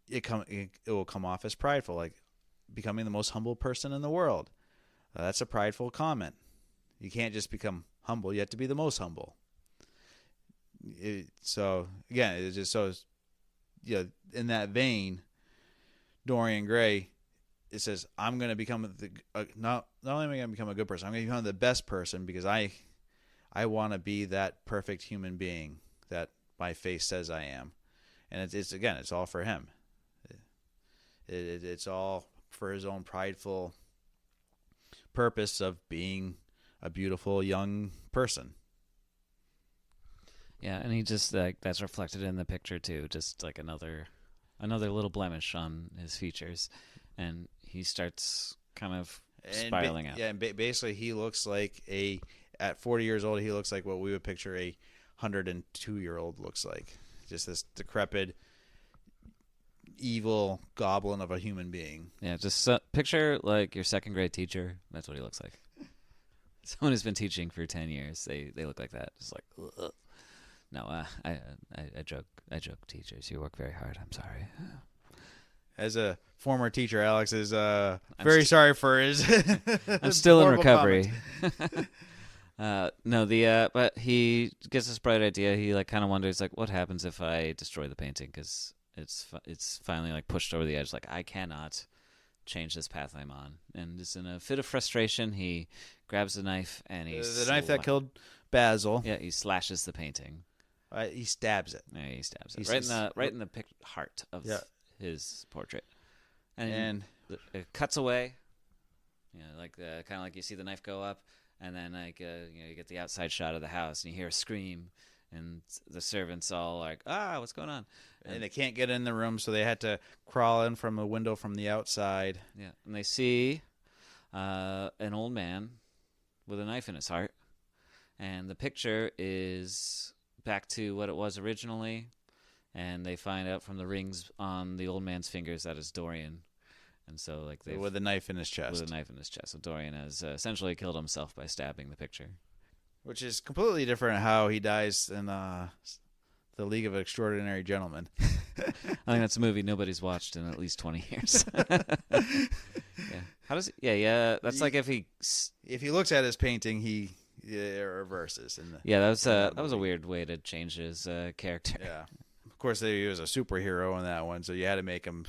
it will come off as prideful, like becoming the most humble person in the world. That's a prideful comment. You can't just become humble; you have to be the most humble. So again, it's just so, in that vein, Dorian Gray, it says, I'm going to become not only am I going to become a good person, I'm going to become the best person, because I want to be that perfect human being that my face says I am. And it's all for him. It's all for his own prideful purpose of being a beautiful young person. Yeah, and he just that's reflected in the picture too, just like another little blemish on his features, and he starts kind of spiraling out. Yeah, and basically he looks like at 40 years old, he looks like what we would picture a 102-year-old looks like. Just this decrepit, evil goblin of a human being. Yeah, just picture like your second grade teacher. That's what he looks like. Someone who's been teaching for 10 years, they look like that. Just like, ugh. No, I joke, teachers. You work very hard. I'm sorry. As a former teacher, Alex is very sorry for his. I'm still in recovery. But he gets this bright idea. He like kind of wonders like, what happens if I destroy the painting? Because it's finally like pushed over the edge. Like, I cannot change this path I'm on. And just in a fit of frustration, he grabs the knife and the knife that killed Basil. Yeah, he slashes the painting. He stabs it. Yeah, he stabs it right in the heart of his portrait, and it cuts away. Like kind of like you see the knife go up, and then like you get the outside shot of the house, and you hear a scream, and the servants all like, what's going on? And they can't get in the room, so they had to crawl in from a window from the outside. Yeah, and they see an old man with a knife in his heart, and the picture is back to what it was originally, and they find out from the rings on the old man's fingers that it's Dorian, and so like they with a knife in his chest. With a knife in his chest. So Dorian has essentially killed himself by stabbing the picture, which is completely different how he dies in the League of Extraordinary Gentlemen. I think that's a movie nobody's watched in at least 20 years. Yeah. How does? Yeah. That's like if he looks at his painting, it reverses. That was a weird way to change his character. Yeah, of course he was a superhero in that one, so you had to make him,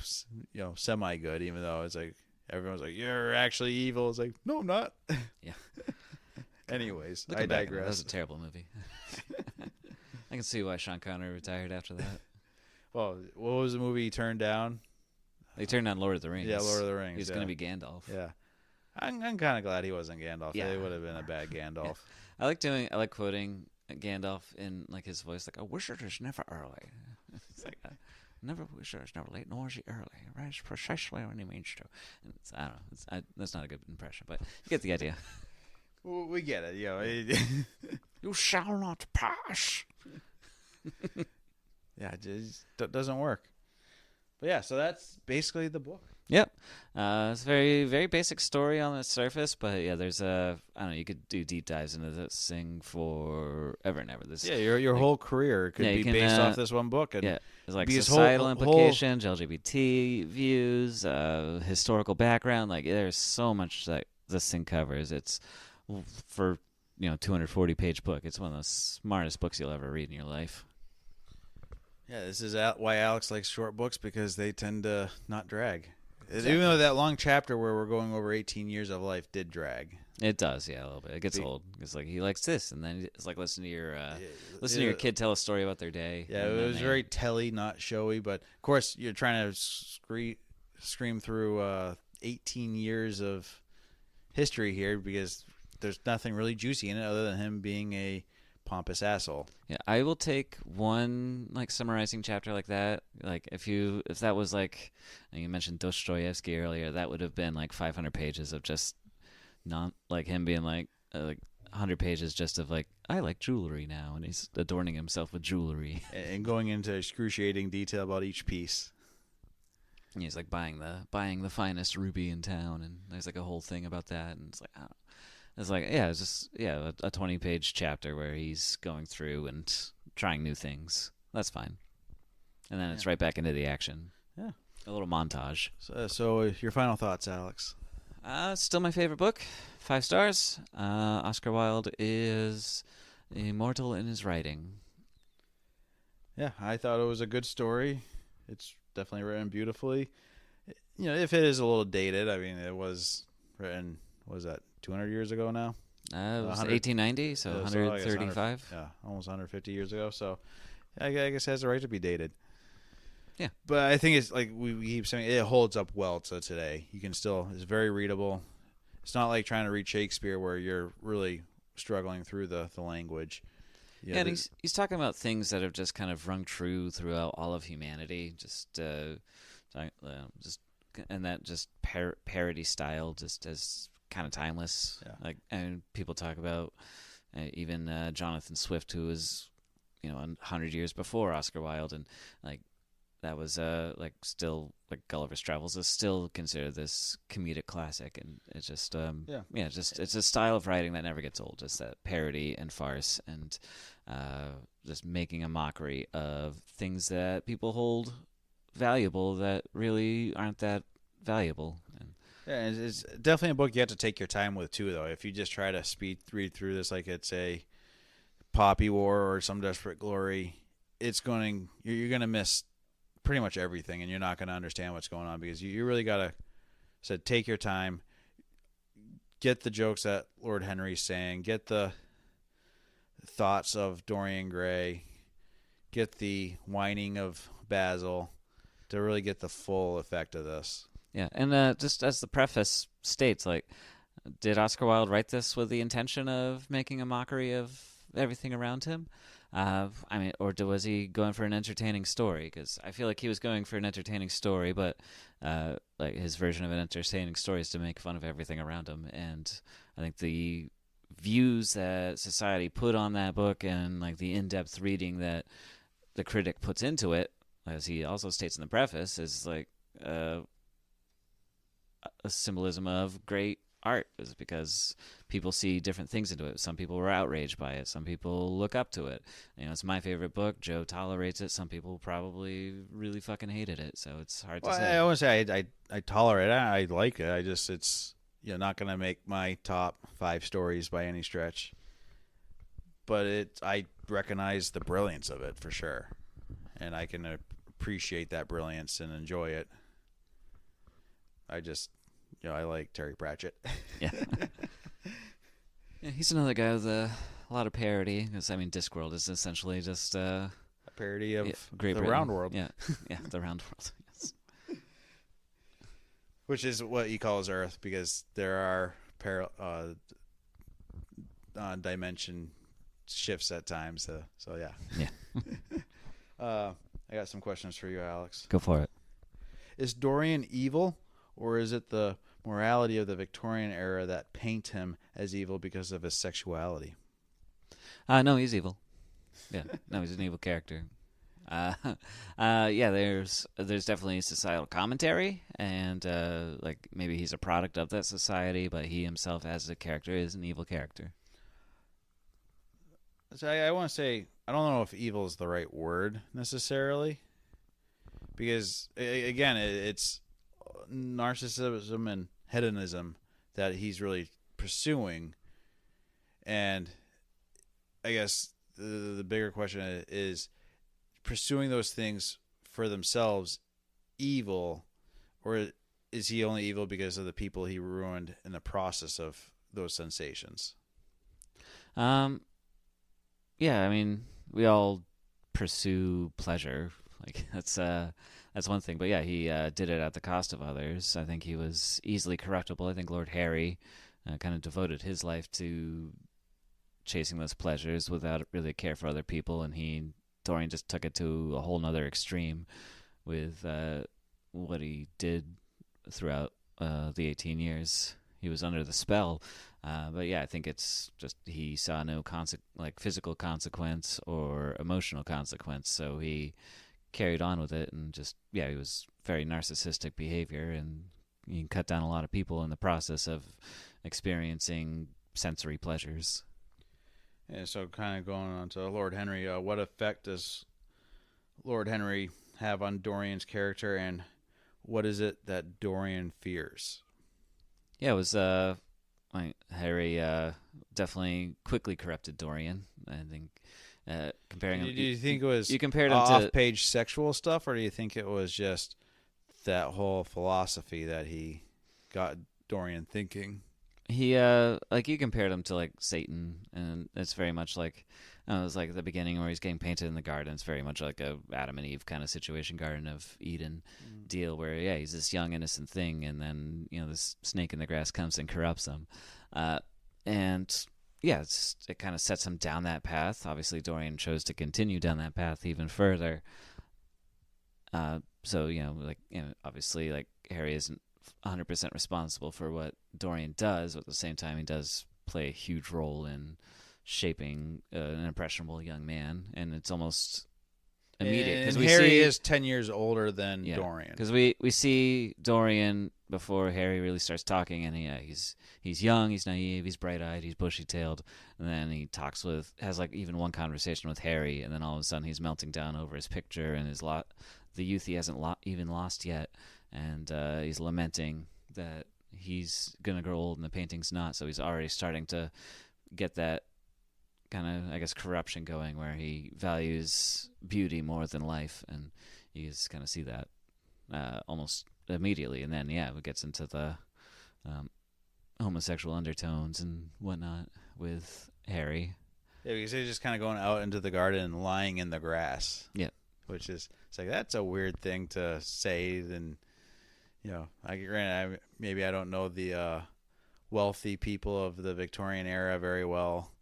semi good, even though it's like everyone's like, you're actually evil. It's like, no, I'm not. Yeah. Anyways, I digress. That was a terrible movie. I can see why Sean Connery retired after that. Well, what was the movie he turned down? They turned down Lord of the Rings. Yeah, Lord of the Rings. He's going to be Gandalf. Yeah. I'm kind of glad he wasn't Gandalf. Yeah. It would have been a bad Gandalf. Yeah. I like quoting Gandalf in like his voice, like, a wizard is never early. It's like, never wizard is never late, nor is he early. Right? It's precisely when he means to. And I don't know. That's not a good impression, but you get the idea. Well, we get it. You shall not pass. Yeah, it just doesn't work. But yeah, so that's basically the book. Yep. It's a very, very basic story on the surface, but yeah, there's I don't know, you could do deep dives into this thing forever and ever. Your whole career could be based off this one book. And there's like societal implications, LGBT views, historical background. Like, there's so much that this thing covers. It's for 240-page book. It's one of the smartest books you'll ever read in your life. Yeah, this is why Alex likes short books, because they tend to not drag. Exactly. Even though that long chapter where we're going over 18 years of life did drag. It does, yeah, a little bit. It gets old. It's like he likes this, and then it's like listen to your kid tell a story about their day. Yeah, it was very telly, not showy. But of course, you're trying to scream through 18 years of history here, because there's nothing really juicy in it other than him being a pompous asshole. Yeah, I will take one like summarizing chapter like that. Like if that was like, you mentioned Dostoevsky earlier, that would have been like 500 pages of just like him being like 100 pages just of like, I like jewelry now, and he's adorning himself with jewelry and going into excruciating detail about each piece. And he's like buying the finest ruby in town, and there's like a whole thing about that, and it's like, It's like, yeah, it's just a 20-page chapter where he's going through and trying new things. That's fine. And then it's right back into the action. Yeah. A little montage. So your final thoughts, Alex? Still my favorite book. 5 stars. Oscar Wilde is immortal in his writing. Yeah, I thought it was a good story. It's definitely written beautifully. You know, if it is a little dated, I mean, it was written, what was that, 200 years ago now? It was 1890, so 135. Yeah, almost 150 years ago. So I guess it has a right to be dated. Yeah. But I think it's like we keep saying, it holds up well to today. You can still, it's very readable. It's not like trying to read Shakespeare where you're really struggling through the language. Yeah, and he's talking about things that have just kind of rung true throughout all of humanity. Just and that just parody style just as kind of timeless. Yeah. Like, and people talk about even Jonathan Swift, who was 100 years before Oscar Wilde, and like that was still like Gulliver's Travels is still considered this comedic classic, and it's just it's a style of writing that never gets old. Just that parody and farce, and just making a mockery of things that people hold valuable that really aren't that valuable. And yeah, it's definitely a book you have to take your time with too, though. If you just try to read through this like it's a Poppy War or Some Desperate Glory, you're going to miss pretty much everything, and you're not going to understand what's going on, because you really got to take your time, get the jokes that Lord Henry's saying, get the thoughts of Dorian Gray, get the whining of Basil, to really get the full effect of this. Yeah, and just as the preface states, like, did Oscar Wilde write this with the intention of making a mockery of everything around him? Or was he going for an entertaining story? Because I feel like he was going for an entertaining story, but like his version of an entertaining story is to make fun of everything around him. And I think the views that society put on that book, and like the in-depth reading that the critic puts into it, as he also states in the preface, is like a symbolism of great art, is because people see different things into it. Some people were outraged by it. Some people look up to it. It's my favorite book. Joe tolerates it. Some people probably really fucking hated it. So it's hard to say. I wouldn't say I tolerate it. I like it. It's not going to make my top 5 stories by any stretch. But I recognize the brilliance of it for sure, and I can appreciate that brilliance and enjoy it. I just, I like Terry Pratchett. Yeah. Yeah, he's another guy with a lot of parody. Because Discworld is essentially just a parody of Great the Britain. Round World. Yeah, the Round World. Yes. Which is what he calls Earth, because there are dimension shifts at times. So yeah. Yeah. I got some questions for you, Alex. Go for it. Is Dorian evil, or is it the morality of the Victorian era that paint him as evil because of his sexuality? No, he's evil. Yeah, no, he's an evil character. There's definitely societal commentary, and like maybe he's a product of that society, but he himself as a character is an evil character. So I want to say, I don't know if evil is the right word necessarily, because again, it's narcissism and hedonism that he's really pursuing, and I guess the bigger question is pursuing those things for themselves evil, or is he only evil because of the people he ruined in the process of those sensations? Yeah, we all pursue pleasure. Like that's one thing. But yeah, he did it at the cost of others. I think he was easily corruptible. I think Lord Harry kind of devoted his life to chasing those pleasures without really a care for other people, and Dorian just took it to a whole nother extreme with what he did throughout the 18 years he was under the spell. But yeah, I think it's just he saw no physical consequence or emotional consequence, so he carried on with it, and he was very narcissistic behavior, and he cut down a lot of people in the process of experiencing sensory pleasures. And so, kind of going on to Lord Henry, what effect does Lord Henry have on Dorian's character, and what is it that Dorian fears? Yeah, it was Harry definitely quickly corrupted Dorian. I think comparing him. Do you think it was you compared him to off-page sexual stuff, or do you think it was just that whole philosophy that he got Dorian thinking? He like you compared him to like Satan, and it's very much like it was like the beginning where he's getting painted in the garden. It's very much like a Adam and Eve kind of situation, Garden of Eden deal, where he's this young innocent thing, and then this snake in the grass comes and corrupts him, and it kind of sets him down that path. Obviously, Dorian chose to continue down that path even further. So obviously, like Harry isn't 100% responsible for what Dorian does, but at the same time he does play a huge role in shaping an impressionable young man, and it's almost immediate because Harry is 10 years older than Dorian, because we see Dorian before Harry really starts talking, and he's young, he's naive, he's bright-eyed, he's bushy-tailed, and then he has like even one conversation with Harry, and then all of a sudden he's melting down over his picture and the youth he hasn't even lost yet. And he's lamenting that he's going to grow old and the painting's not. So he's already starting to get that kind of, I guess, corruption going where he values beauty more than life. And you just kind of see that almost immediately. And then, it gets into the homosexual undertones and whatnot with Harry. Yeah, because he's just kind of going out into the garden and lying in the grass. Yeah. Which is, it's like, that's a weird thing to say. And maybe I don't know the wealthy people of the Victorian era very well,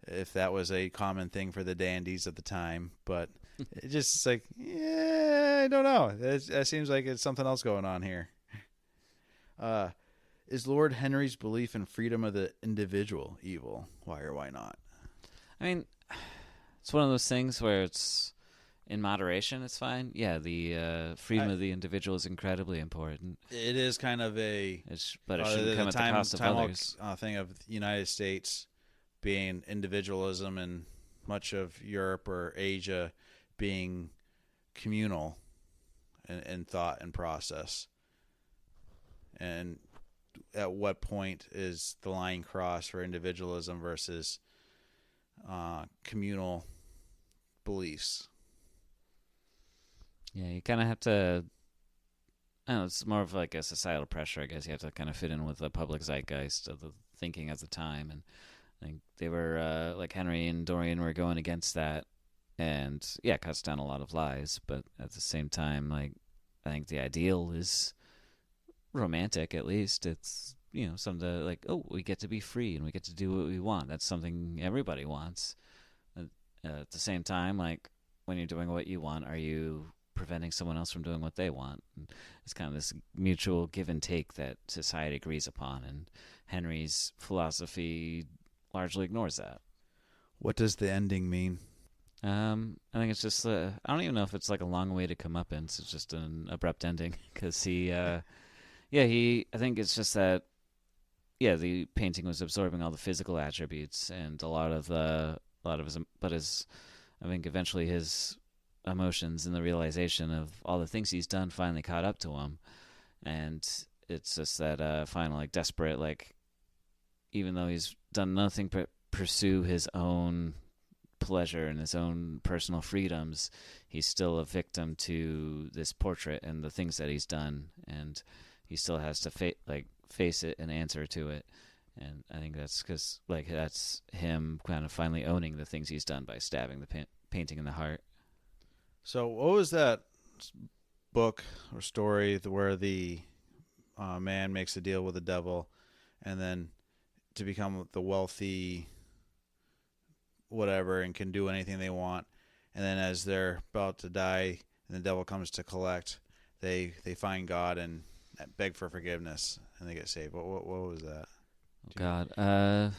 if that was a common thing for the dandies at the time. But it just, it's like, I don't know. That seems like it's something else going on here. Is Lord Henry's belief in freedom of the individual evil? Why or why not? I mean, it's one of those things where it's in moderation, it's fine. Yeah, the freedom of the individual is incredibly important. It is kind of but it shouldn't come at the cost of others. Thing of the United States being individualism, and much of Europe or Asia being communal in thought and process. And at what point is the line crossed for individualism versus communal beliefs? Yeah, you kind of have to, I don't know, it's more of like a societal pressure, I guess. You have to kind of fit in with the public zeitgeist of the thinking at the time. And I think they were, like Henry and Dorian were going against that. And, it cuts down a lot of lies. But at the same time, like, I think the ideal is romantic, at least. It's, something to, like, we get to be free and we get to do what we want. That's something everybody wants. At the same time, like, when you're doing what you want, are you preventing someone else from doing what they want? And it's kind of this mutual give and take that society agrees upon, and Henry's philosophy largely ignores that. What does the ending mean? I think it's just I don't even know if it's like a long way to come up, and it's just an abrupt ending because I think it's just that the painting was absorbing all the physical attributes and a lot of his, but I think eventually his emotions and the realization of all the things he's done finally caught up to him, and it's just that final, like, desperate, like, even though he's done nothing but pursue his own pleasure and his own personal freedoms, he's still a victim to this portrait and the things that he's done, and he still has to face it and answer to it. And I think that's because, like, that's him kind of finally owning the things he's done by stabbing the painting in the heart. So what was that book or story where the man makes a deal with the devil, and then to become the wealthy whatever and can do anything they want, and then as they're about to die and the devil comes to collect, they find God and beg for forgiveness and they get saved? What was that? Oh, God. I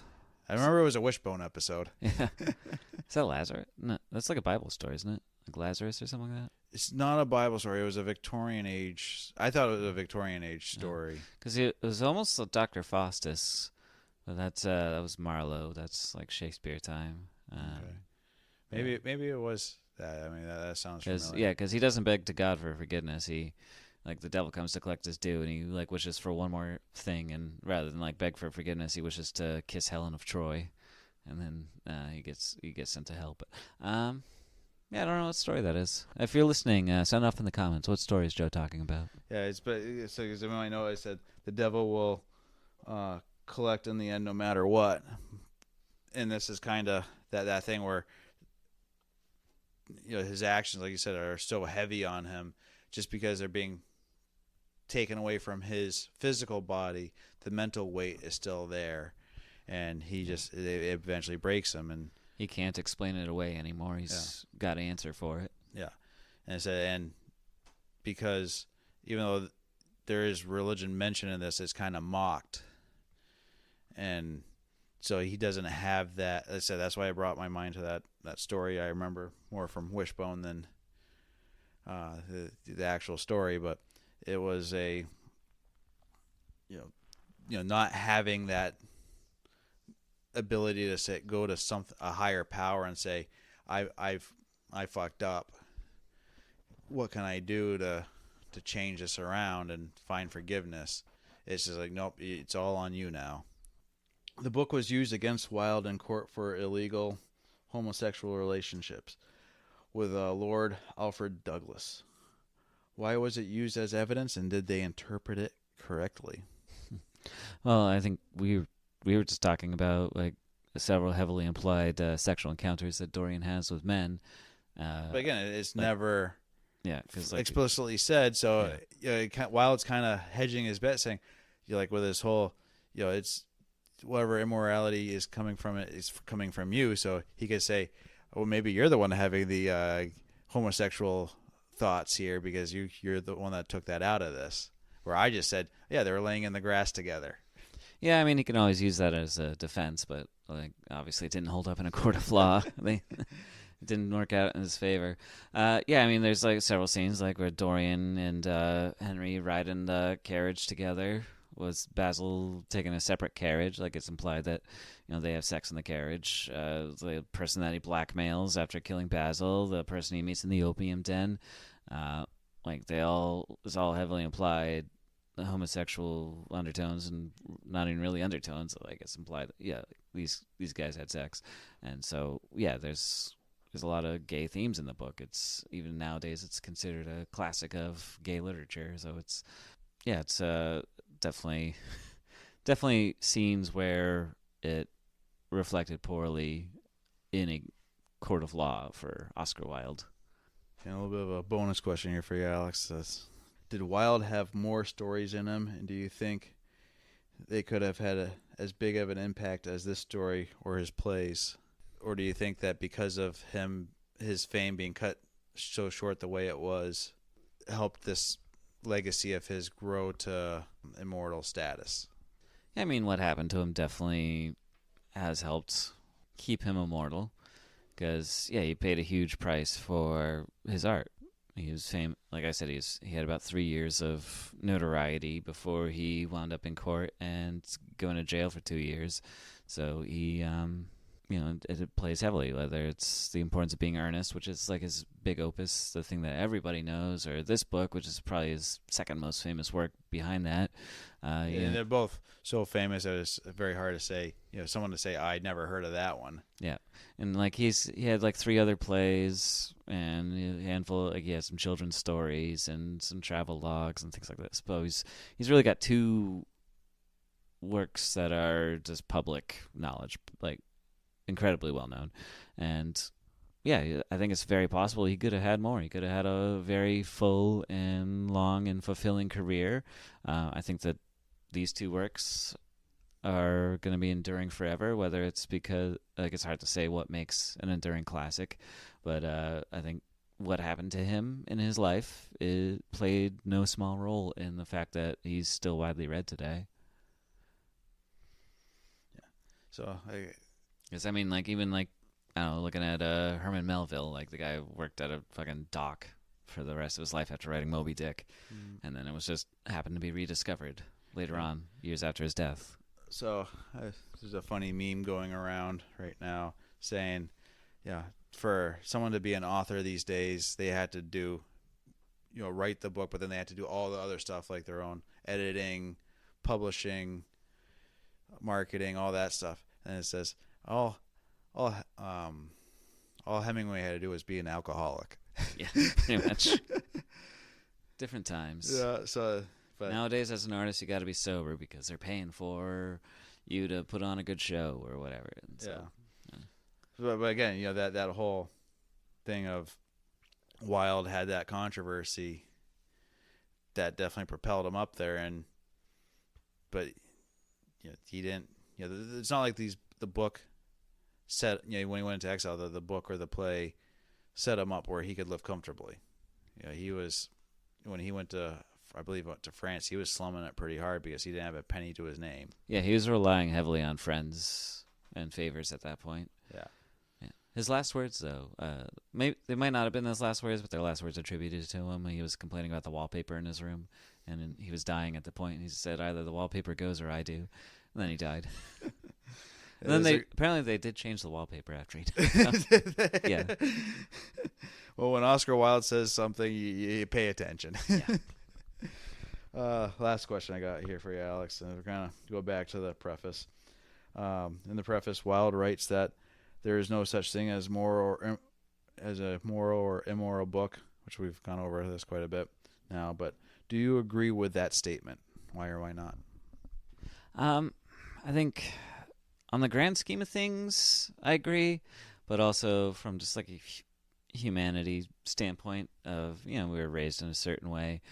remember it was a Wishbone episode. Yeah. Is that Lazarus? No, that's like a Bible story, isn't it? Like Lazarus or something like that? It's not a Bible story. It was a Victorian age. I thought it was a Victorian age story. Because it was almost like Dr. Faustus, But that was Marlowe. That's like Shakespeare time. Okay. Maybe it was that. I mean, that sounds familiar. Yeah, because he doesn't beg to God for forgiveness. He, like, the devil comes to collect his due, and he like wishes for one more thing, and rather than like beg for forgiveness, he wishes to kiss Helen of Troy, and then he gets sent to hell. But yeah, I don't know what story that is. If you're listening, sound off in the comments. What story is Joe talking about? Yeah, so because I know I said the devil will collect in the end no matter what, and this is kind of that thing where his actions, like you said, are so heavy on him just because they're being taken away from his physical body. The mental weight is still there, and it eventually breaks him, and he can't explain it away anymore. He's got an answer for it. Yeah, and because even though there is religion mentioned in this, it's kind of mocked, and so he doesn't have that. I said that's why I brought my mind to that story. I remember more from Wishbone than the actual story, but it was a not having that ability to go to a higher power and say I fucked up. What can I do to change this around and find forgiveness? It's just like, nope, it's all on you now. The book was used against Wilde in court for illegal homosexual relationships with Lord Alfred Douglas. Why was it used as evidence, and did they interpret it correctly? Well, I think we were just talking about like several heavily implied sexual encounters that Dorian has with men. But again, it's never explicitly said. So Wilde's kind of hedging his bet, saying, with his whole, it's whatever immorality is coming from it is coming from you. So he could say, oh, maybe you're the one having the homosexual thoughts here because you're the one that took that out of this. Where I just said, yeah, they were laying in the grass together. Yeah, I mean, he can always use that as a defense, but like obviously it didn't hold up in a court of law. It didn't work out in his favor. Yeah, I mean, there's like several scenes like where Dorian and Henry ride in the carriage together. Was Basil taking a separate carriage? Like it's implied that they have sex in the carriage. The person that he blackmails after killing Basil, the person he meets in the opium den, it's all heavily implied. The homosexual undertones and not even really undertones. Like it's implied. Yeah, these guys had sex, and so yeah, there's a lot of gay themes in the book. It's even nowadays it's considered a classic of gay literature. So it's definitely scenes where it reflected poorly in a court of law for Oscar Wilde. And a little bit of a bonus question here for you, Alex. Did Wilde have more stories in him, and do you think they could have had as big of an impact as this story or his plays? Or do you think that because of his fame being cut so short the way it was, helped this legacy of his grow to immortal status? I mean, what happened to him definitely has helped keep him immortal because, yeah, he paid a huge price for his art. He was famous. Like I said, he had about 3 years of notoriety before he wound up in court and going to jail for 2 years. So he, it plays heavily, whether it's the importance of being earnest, which is like his big opus, the thing that everybody knows, or this book, which is probably his second most famous work behind that. And they're both so famous that it's very hard to say, someone to say, I'd never heard of that one. Yeah. And like he had like 3 other plays and a handful, like he has some children's stories and some travel logs and things like that. So he's really got 2 works that are just public knowledge, like incredibly well known. And yeah, I think it's very possible he could have had more. He could have had a very full and long and fulfilling career. I think that these 2 works are going to be enduring forever, whether it's because, like, it's hard to say what makes an enduring classic, but I think what happened to him in his life played no small role in the fact that he's still widely read today. Yeah. So, because I mean, like, even like, I don't know, looking at Herman Melville, like the guy worked at a fucking dock for the rest of his life after writing Moby Dick, and then it was just happened to be rediscovered later on, years after his death. So there's a funny meme going around right now saying, yeah, for someone to be an author these days, they had to do, write the book, but then they had to do all the other stuff like their own editing, publishing, marketing, all that stuff. And it says all Hemingway had to do was be an alcoholic. Yeah, pretty much. Different times. Yeah. So, but nowadays, as an artist, you got to be sober because they're paying for you to put on a good show or whatever. And so, yeah. But again, that whole thing of Wilde had that controversy that definitely propelled him up there, but he didn't. It's not like the book set. When he went into exile, the book or the play set him up where he could live comfortably. He was when he went to. I believe went to France, he was slumming it pretty hard because he didn't have a penny to his name. Yeah, he was relying heavily on friends and favors at that point. Yeah. His last words, though, they might not have been his last words, but their last words attributed to him. He was complaining about the wallpaper in his room, and he was dying at the point. And he said, "Either the wallpaper goes or I do," and then he died. And then apparently they did change the wallpaper after he died. Yeah. Well, when Oscar Wilde says something, you pay attention. Yeah. Last question I got here for you, Alex, and we're gonna go back to the preface. In the preface, Wilde writes that there is no such thing as a moral or immoral book, which we've gone over this quite a bit now. But do you agree with that statement? Why or why not? I think on the grand scheme of things, I agree, but also from just like a humanity standpoint of, we were raised in a certain way.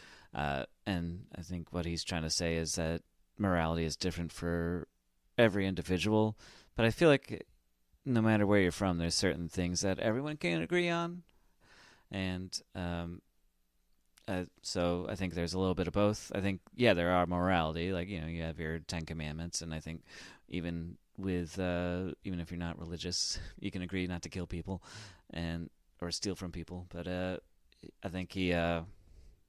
And I think what he's trying to say is that morality is different for every individual. But I feel like no matter where you're from, there's certain things that everyone can agree on. And so I think there's a little bit of both. I think, there are morality. Like, you have your 10 Commandments. And I think even with, even if you're not religious, you can agree not to kill people or steal from people. But I think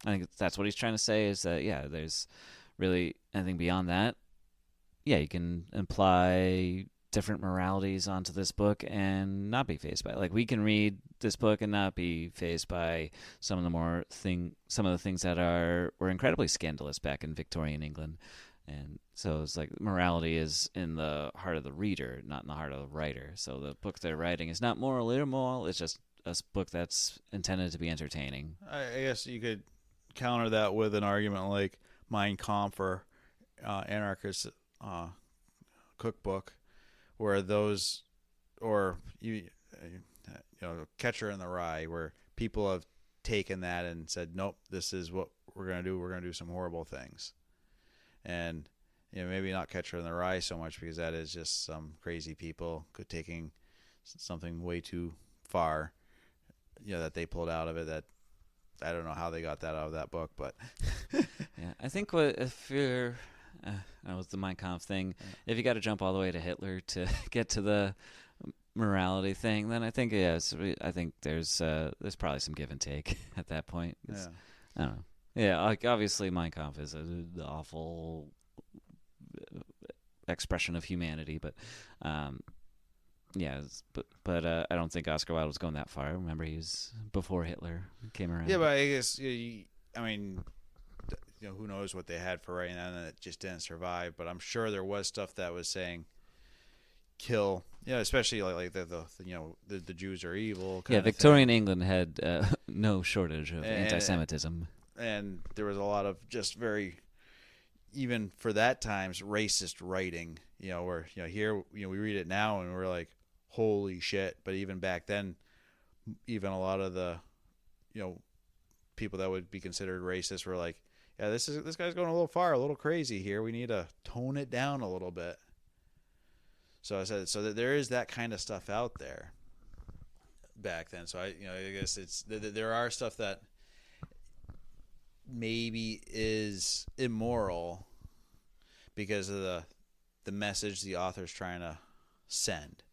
I think that's what he's trying to say is that, there's really anything beyond that. Yeah, you can imply different moralities onto this book and not be fazed by it. Like, we can read this book and not be fazed by some of the things that were incredibly scandalous back in Victorian England. And so it's like morality is in the heart of the reader, not in the heart of the writer. So the book they're writing is not moral or immoral. It's just a book that's intended to be entertaining. I guess you could counter that with an argument like Mein Kampf or Anarchist Cookbook, where those, or Catcher in the Rye, where people have taken that and said, nope, this is what we're going to do. We're going to do some horrible things. And maybe not Catcher in the Rye so much, because that is just some crazy people taking something way too far, that they pulled out of it, that I don't know how they got that out of that book, but yeah, I think if you're, with the Mein Kampf thing, if you got to jump all the way to Hitler to get to the morality thing, then I think I think there's probably some give and take at that point. Yeah. I don't know. Yeah, like obviously Mein Kampf is an awful expression of humanity, but but I don't think Oscar Wilde was going that far. Remember, he was before Hitler came around. Yeah, but I guess who knows what they had for writing that, and it just didn't survive. But I'm sure there was stuff that was saying kill. Especially like the Jews are evil. Yeah, Victorian England had no shortage of anti-Semitism, and there was a lot of just very, even for that times, racist writing. Where here we read it now and we're like, holy shit. But even back then, even a lot of the people that would be considered racist were like, yeah, this guy's going a little far, a little crazy here. We need to tone it down a little bit. So I said, so that there is that kind of stuff out there back then. So I guess there are stuff that maybe is immoral because of the message the author's trying to send.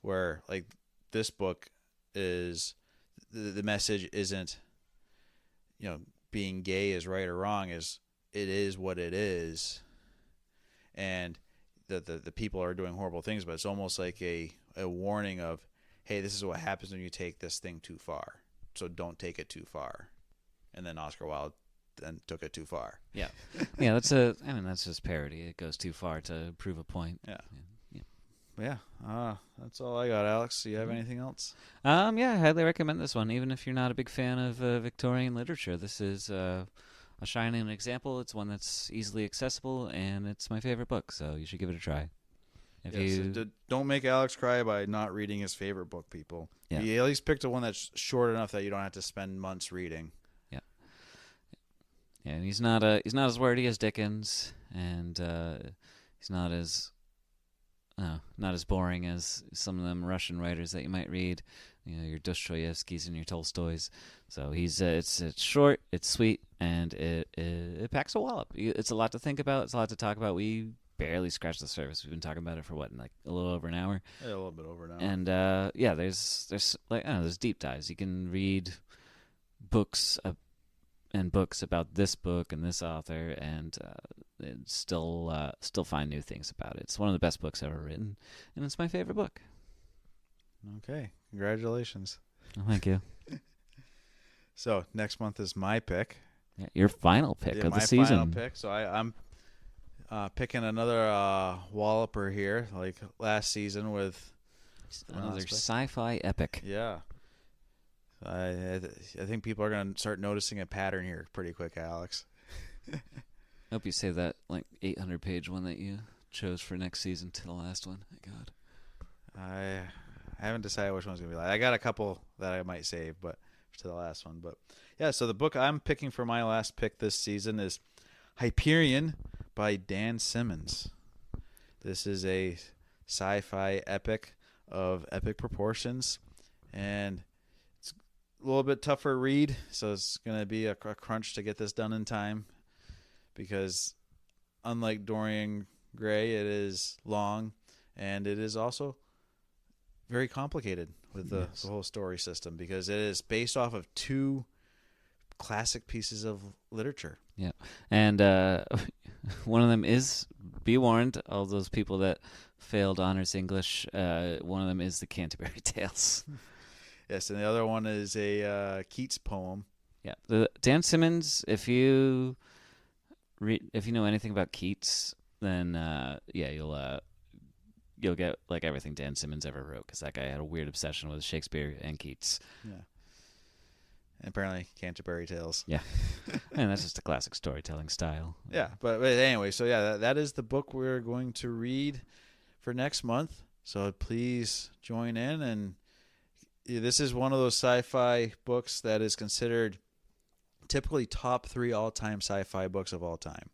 Where like this book is, the message isn't, being gay is right or wrong, it is what it is. And the people are doing horrible things, but it's almost like a warning of, hey, this is what happens when you take this thing too far. So don't take it too far. And then Oscar Wilde then took it too far. Yeah. Yeah, that's just parody. It goes too far to prove a point. Yeah. Yeah. Yeah. That's all I got, Alex. Do you have anything else? Yeah, I highly recommend this one, even if you're not a big fan of Victorian literature. This is a shining example. It's one that's easily accessible, and it's my favorite book, so you should give it a try. So don't make Alex cry by not reading his favorite book, people. Yeah. He at least picked one that's short enough that you don't have to spend months reading. Yeah. Yeah, and he's not as wordy as Dickens, and he's not as boring as some of them Russian writers that you might read, your Dostoevskys and your Tolstoys. So he's it's short, it's sweet, and it packs a wallop. It's a lot to think about. It's a lot to talk about. We barely scratched the surface. We've been talking about it for what, like a little over an hour? Yeah, a little bit over an hour. And there's like there's deep dives. You can read books and books about this book and this author, and still find new things about it. It's one of the best books ever written, and it's my favorite book. Okay, congratulations. Oh, thank you. So next month is my pick. Yeah, your final pick of the season. My final pick. So I'm picking another walloper here, like last season with another sci-fi epic. Yeah. I think people are going to start noticing a pattern here pretty quick, Alex. I hope you save that like 800-page one that you chose for next season to the last one. My God. I haven't decided which one's going to be like. I got a couple that I might save, but to the last one. But yeah, so the book I'm picking for my last pick this season is Hyperion by Dan Simmons. This is a sci-fi epic of epic proportions, and it's a little bit tougher read, so it's going to be a crunch to get this done in time, because unlike Dorian Gray, it is long, and it is also very complicated with the whole story system, because it is based off of two classic pieces of literature. Yeah, and one of them is, be warned, all those people that failed honors English, one of them is the Canterbury Tales. Yes, and the other one is a Keats poem. Yeah, Dan Simmons. If you know anything about Keats, then you'll get like everything Dan Simmons ever wrote, because that guy had a weird obsession with Shakespeare and Keats. Yeah. And apparently Canterbury Tales. Yeah. And that's just a classic storytelling style. Yeah, but anyway, so yeah, that is the book we're going to read for next month. So please join in, and this is one of those sci-fi books that is considered typically top 3 all-time sci-fi books of all time.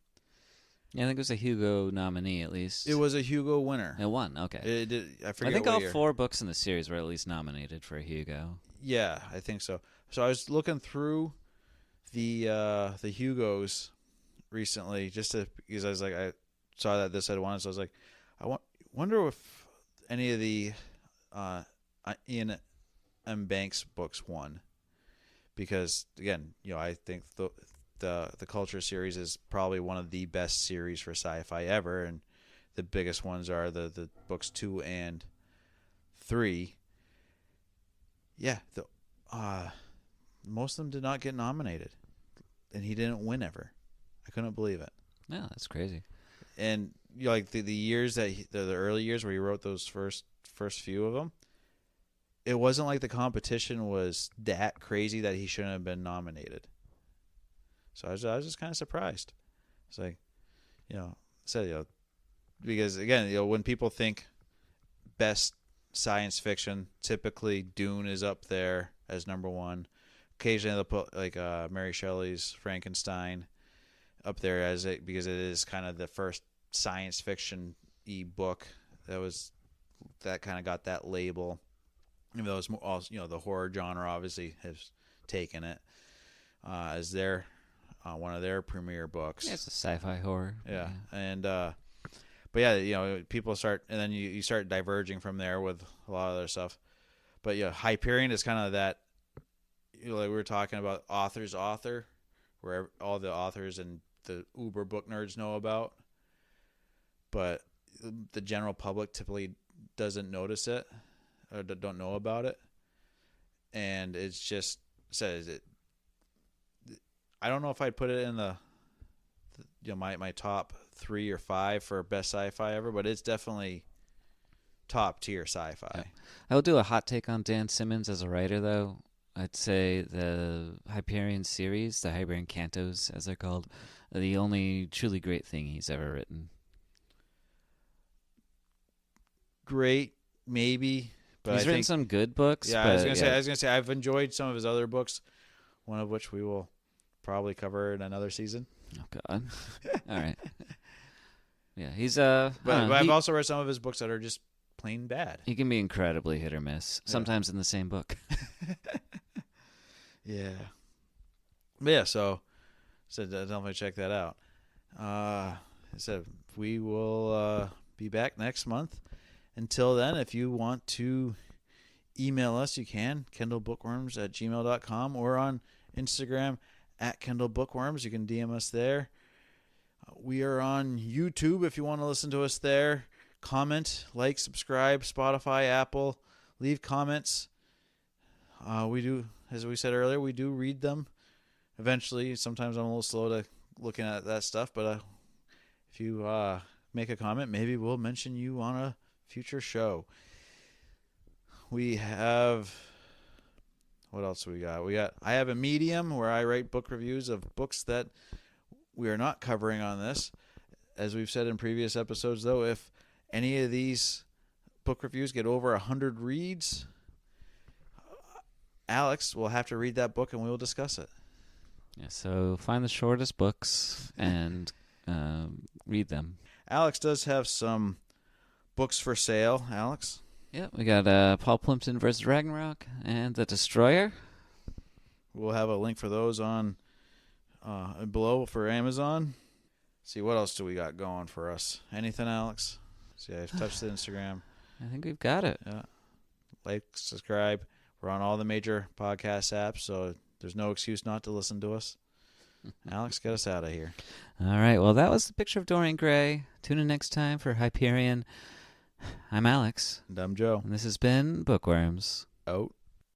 Yeah, I think it was a Hugo nominee at least. It was a Hugo winner. It won. Okay. It did. I forget. I think what all year. 4 books in the series were at least nominated for a Hugo. Yeah, I think so. So I was looking through the Hugos recently, because I was like, I saw that this had won, so I was like, wonder if any of the Ian M. Banks books won, because again, I think the Culture series is probably one of the best series for sci-fi ever, and the biggest ones are the books 2 and 3. Yeah, most of them did not get nominated, and he didn't win ever. I couldn't believe it. Yeah, that's crazy. And like the years that the early years where he wrote those first few of them, it wasn't like the competition was that crazy that he shouldn't have been nominated. So I was just kind of surprised. It's like, because again, when people think best science fiction, typically Dune is up there as number 1. Occasionally they'll put like Mary Shelley's Frankenstein up there because it is kind of the first science fiction book that kind of got that label. Even though it's more, also, the horror genre obviously has taken it as their one of their premier books. Yeah, it's a sci-fi horror. Yeah. And but yeah, people start, and then you start diverging from there with a lot of other stuff. But yeah, Hyperion is kind of that, like we were talking about author, where all the authors and the uber book nerds know about. But the general public typically doesn't notice it or don't know about it, and it's just says it. I don't know if I'd put it in the my top 3 or 5 for best sci-fi ever, but it's definitely top tier sci-fi. Yeah. I will do a hot take on Dan Simmons as a writer, though. I'd say the Hyperion series, the Hyperion Cantos, as they're called, are the only truly great thing he's ever written. Great, maybe, but He's written some good books. Yeah, but, I was gonna say I've enjoyed some of his other books, one of which we will probably cover in another season. Oh God! All right. Yeah, he's But I've also read some of his books that are just plain bad. He can be incredibly hit or miss, sometimes in the same book. Yeah. But yeah, so definitely check that out. So we will be back next month. Until then, if you want to email us, you can, kendallbookworms@gmail.com, or on Instagram @kendallbookworms. You can DM us there. We are on YouTube if you want to listen to us there. Comment, like, subscribe, Spotify, Apple. Leave comments. We do, as we said earlier, we do read them. Eventually, sometimes I'm a little slow to looking at that stuff, but if you make a comment, maybe we'll mention you on a future show. We have... What else do we got? I have a Medium where I write book reviews of books that we are not covering on this. As we've said in previous episodes, though, if any of these book reviews get over 100 reads, Alex will have to read that book and we will discuss it. Yeah, so find the shortest books and read them. Alex does have some books for sale. Alex? Yeah, we got Paul Plimpton vs. Ragnarok and The Destroyer. We'll have a link for those on below for Amazon. See, what else do we got going for us? Anything, Alex? See, I've touched the Instagram. I think we've got it. Yeah. Like, subscribe. We're on all the major podcast apps, so there's no excuse not to listen to us. Alex, get us out of here. All right, well, that was the Picture of Dorian Gray. Tune in next time for Hyperion. I'm Alex. And I'm Joe. And this has been Bookworms. Out.